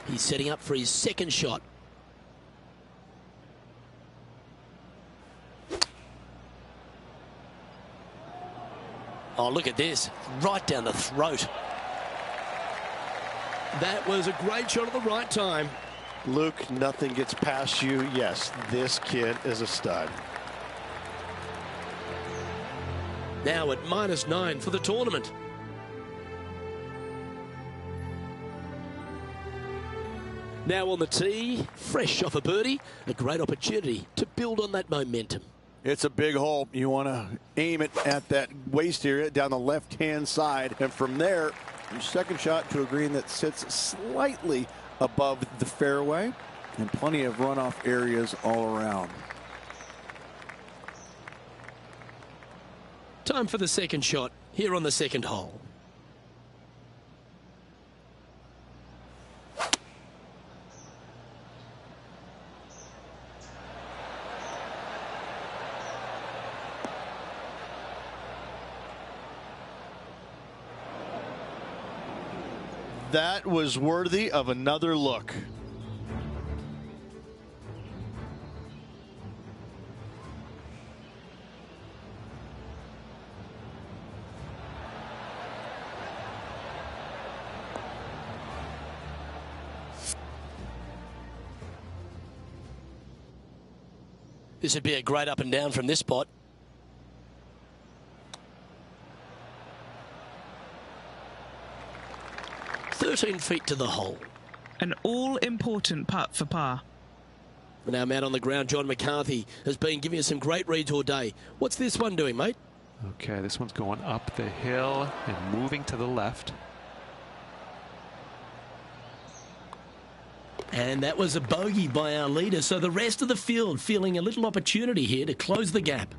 He's setting up for his second shot. Oh, look at this. Right down the throat. That was a great shot at the right time. Luke, nothing gets past you. Yes, this kid is a stud. Now at -9 for the tournament. Now on the tee, fresh off a birdie, a great opportunity to build on that momentum. It's a big hole. You want to aim it at that waist area down the left-hand side. And from there, your second shot to a green that sits slightly above the fairway and plenty of runoff areas all around. Time for the second shot here on the second hole. That was worthy of another look. This would be a great up and down from this spot. "13 feet to the hole." An all-important putt for par. Now, man on the ground, John McCarthy has been giving us some great reads all day. What's this one doing, mate? Okay, this one's going up the hill and moving to the left. And that was a bogey by our leader, so the rest of the field feeling a little opportunity here to close the gap.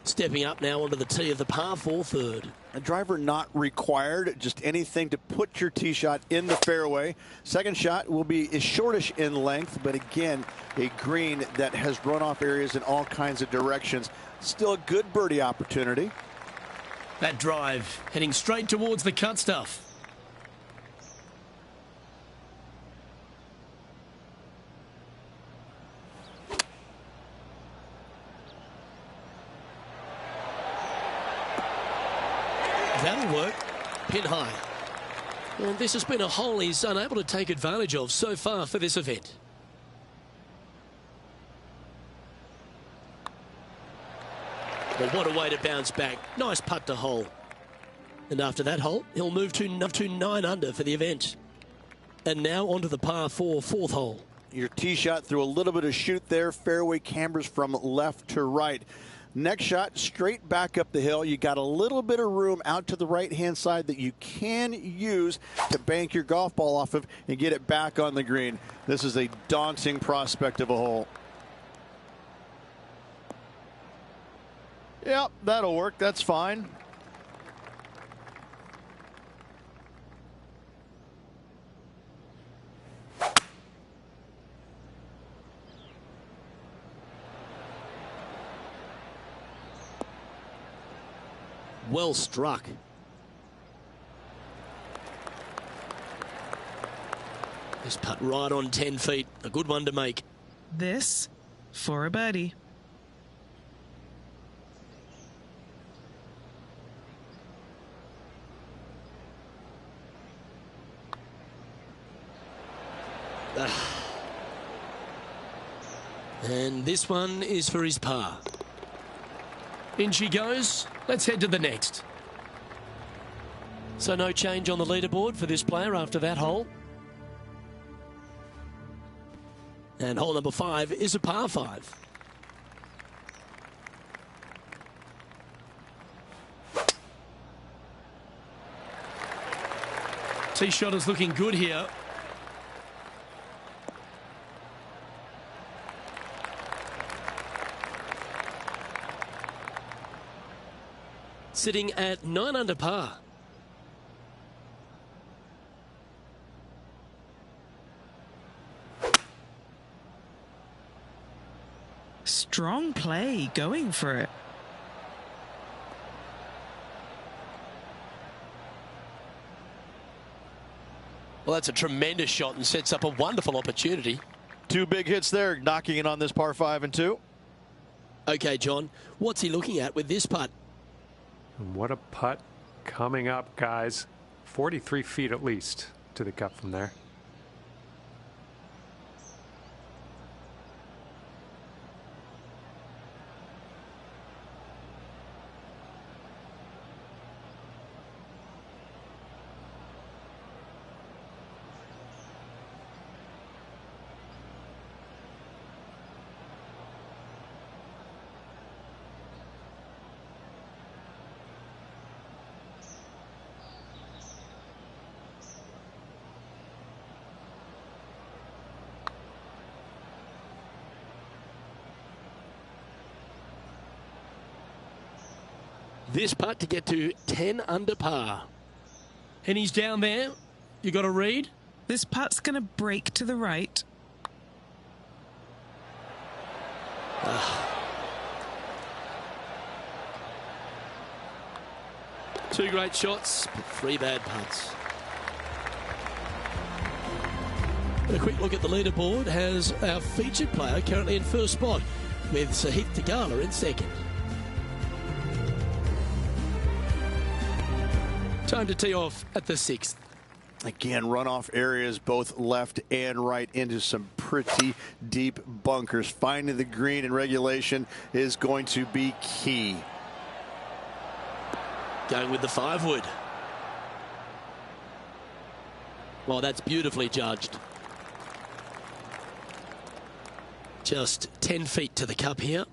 Stepping up now onto the tee of the par 4 third. A driver not required, just anything to put your tee shot in the fairway. Second shot will be shortish in length, but again, a green that has runoff areas in all kinds of directions. Still a good birdie opportunity. That drive heading straight towards the cut stuff. That'll work. Pin high. And this has been a hole he's unable to take advantage of so far for this event. Well, what a way to bounce back. Nice putt to hole. And after that hole, he'll move to 9 under for the event. And now onto the par 4 fourth hole. Your tee shot through a little bit of shoot there. Fairway cambers from left to right. Next shot, straight back up the hill. You got a little bit of room out to the right-hand side that you can use to bank your golf ball off of and get it back on the green. This is a daunting prospect of a hole. Yep, that'll work. That's fine. Well struck. This putt right on 10 feet. A good one to make. This for a birdie. And this one is for his par. In she goes. Let's head to the next. So no change on the leaderboard for this player after that hole. And hole number 5 is a par 5. Tee shot is looking good here. Sitting at 9 under par. Strong play, going for it. Well, that's a tremendous shot and sets up a wonderful opportunity. 2 big hits there, knocking it on this par 5 and 2. Okay, John, what's he looking at with this putt? What a putt coming up, guys. 43 feet at least to the cup from there. This putt to get to 10 under par. And he's down there. You got to read. This putt's going to break to the right. Two great shots, but 3 bad putts. A quick look at the leaderboard has our featured player currently in first spot with Sahith Theegala in second. Time to tee off at the 6th. Again, runoff areas both left and right into some pretty deep bunkers. Finding the green in regulation is going to be key. Going with the 5-wood. Well, that's beautifully judged. Just 10 feet to the cup here.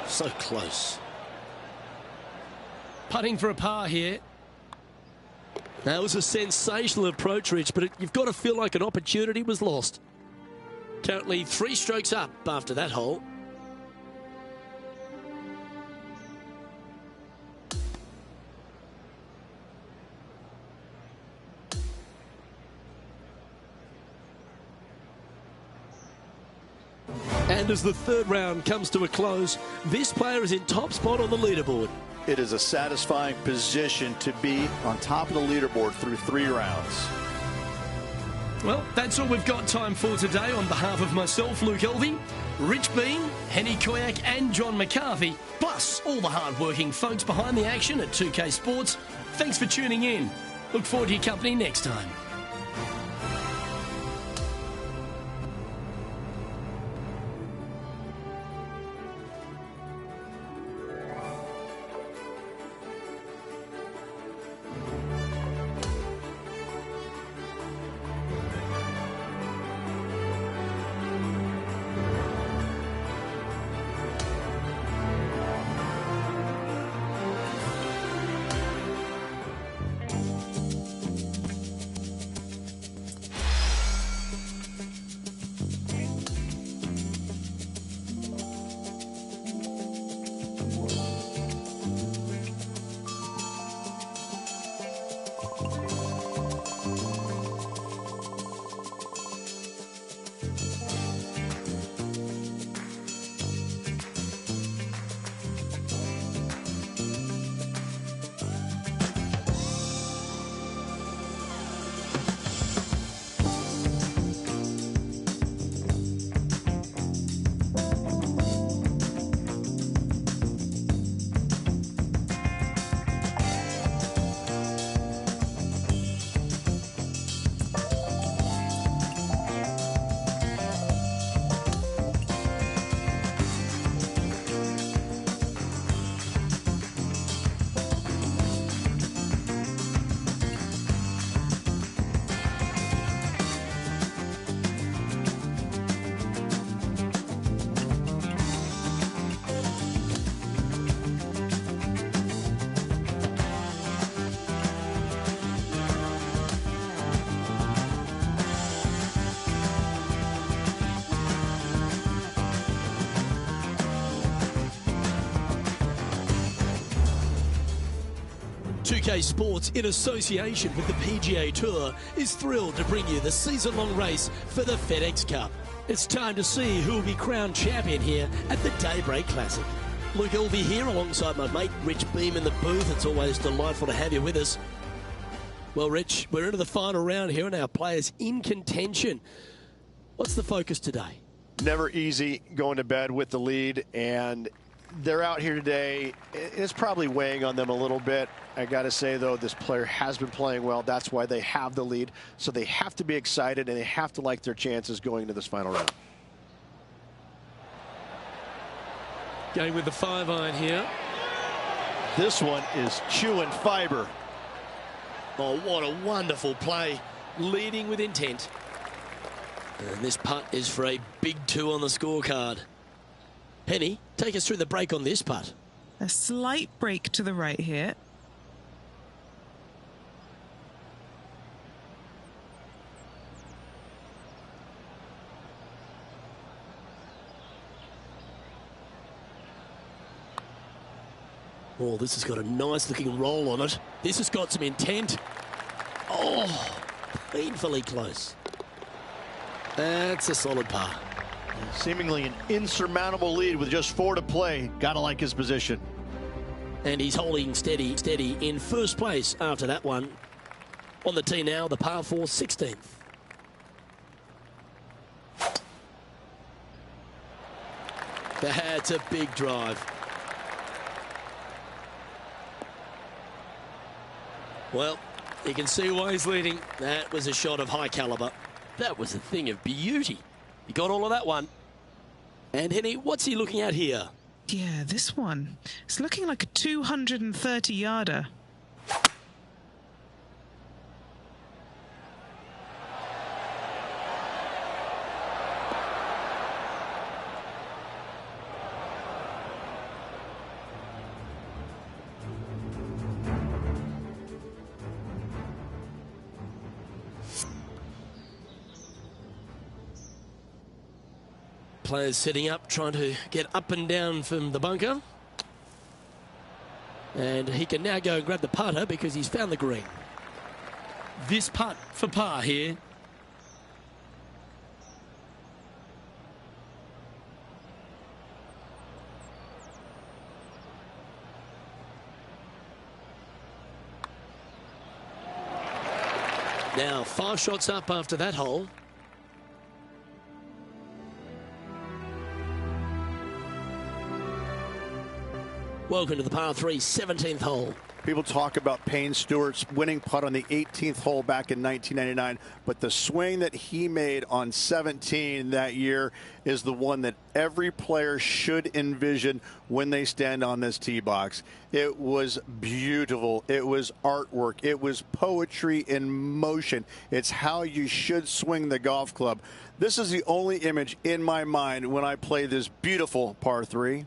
So close. Putting for a par here. That was a sensational approach, Rich, but you've got to feel like an opportunity was lost. Currently 3 strokes up after that hole. And as the 3rd round comes to a close, this player is in top spot on the leaderboard. It is a satisfying position to be on top of the leaderboard through 3 rounds. Well, that's all we've got time for today. On behalf of myself, Luke Elvey, Rich Bean, Henny Koyak and John McCarthy, plus all the hard-working folks behind the action at 2K Sports, thanks for tuning in. Look forward to your company next time. UK Sports, in association with the PGA Tour, is thrilled to bring you the season-long race for the FedEx Cup. It's time to see who will be crowned champion here at the Daybreak Classic. Luke Elvey here alongside my mate Rich Beam in the booth. It's always delightful to have you with us. Well, Rich, we're into the final round here and our players in contention. What's the focus today? Never easy going to bed with the lead, and they're out here today. It's probably weighing on them a little bit. I got to say, though, this player has been playing well. That's why they have the lead. So they have to be excited, and they have to like their chances going into this final round. Going with the 5-iron here. This one is chewing fiber. Oh, what a wonderful play. Leading with intent. And this putt is for a big 2 on the scorecard. Penny, take us through the break on this putt. A slight break to the right here. Oh, this has got a nice looking roll on it. This has got some intent. Oh, painfully close. That's a solid par. Seemingly an insurmountable lead with just 4 to play. Gotta like his position. And he's holding steady in first place after that one. On the tee now, the par 4, 16th. That's a big drive. Well, you can see why he's leading. That was a shot of high caliber. That was a thing of beauty. He got all of that one. And Henny, what's he looking at here? Yeah, this one. It's looking like a 230-yarder. Players setting up, trying to get up and down from the bunker. And he can now go and grab the putter because he's found the green. This putt for par here. Now 5 shots up after that hole. Welcome to the par 3, 17th hole. People talk about Payne Stewart's winning putt on the 18th hole back in 1999, but the swing that he made on 17 that year is the one that every player should envision when they stand on this tee box. It was beautiful. It was artwork. It was poetry in motion. It's how you should swing the golf club. This is the only image in my mind when I play this beautiful par 3.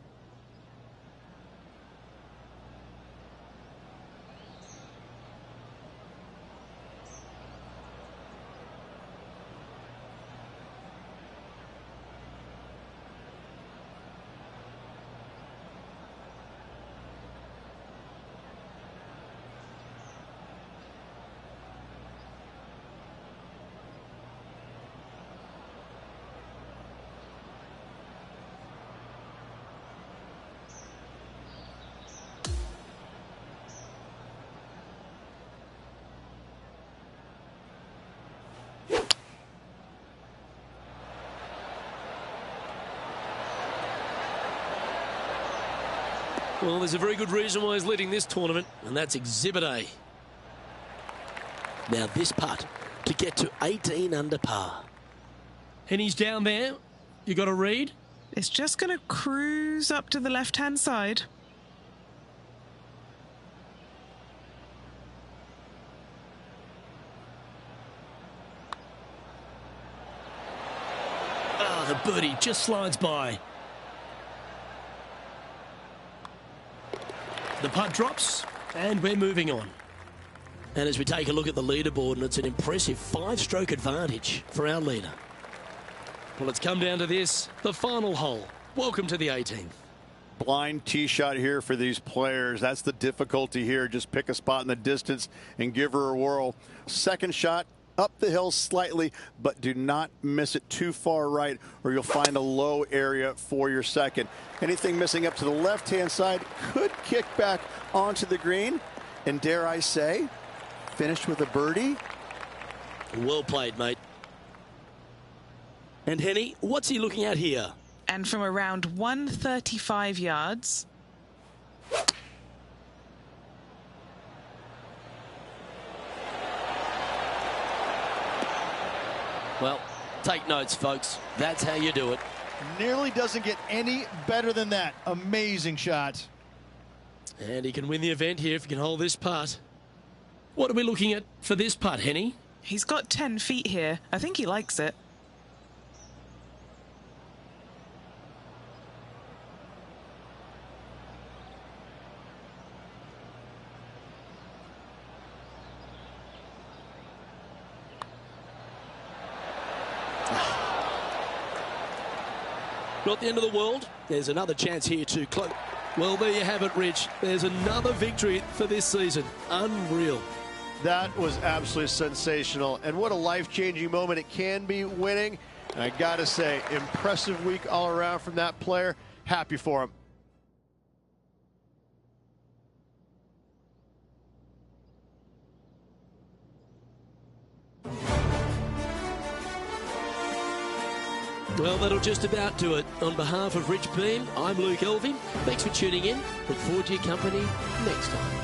Well, there's a very good reason why he's leading this tournament, and that's Exhibit A. Now this putt to get to 18 under par. And he's down there. You got a read? It's just going to cruise up to the left-hand side. Ah, the birdie just slides by. The putt drops, and we're moving on. And as we take a look at the leaderboard, and it's an impressive 5-stroke advantage for our leader. Well, it's come down to this, the final hole. Welcome to the 18th. Blind tee shot here for these players. That's the difficulty here. Just pick a spot in the distance and give her a whirl. Second shot, up the hill slightly, but do not miss it too far right, or you'll find a low area for your second. Anything missing up to the left-hand side could kick back onto the green, and dare I say, finish with a birdie. Well played, mate. And Henny, what's he looking at here? And from around 135 yards. Well, take notes, folks. That's how you do it. Nearly doesn't get any better than that. Amazing shot. And he can win the event here if he can hold this putt. What are we looking at for this putt, Henny? He's got 10 feet here. I think he likes it. Not the end of the world. There's another chance here to close. Well, there you have it, Rich. There's another victory for this season. Unreal. That was absolutely sensational. And what a life-changing moment it can be winning. And I got to say, impressive week all around from that player. Happy for him. Well, that'll just about do it. On behalf of Rich Beam, I'm Luke Elving. Thanks for tuning in. Look forward to your company next time.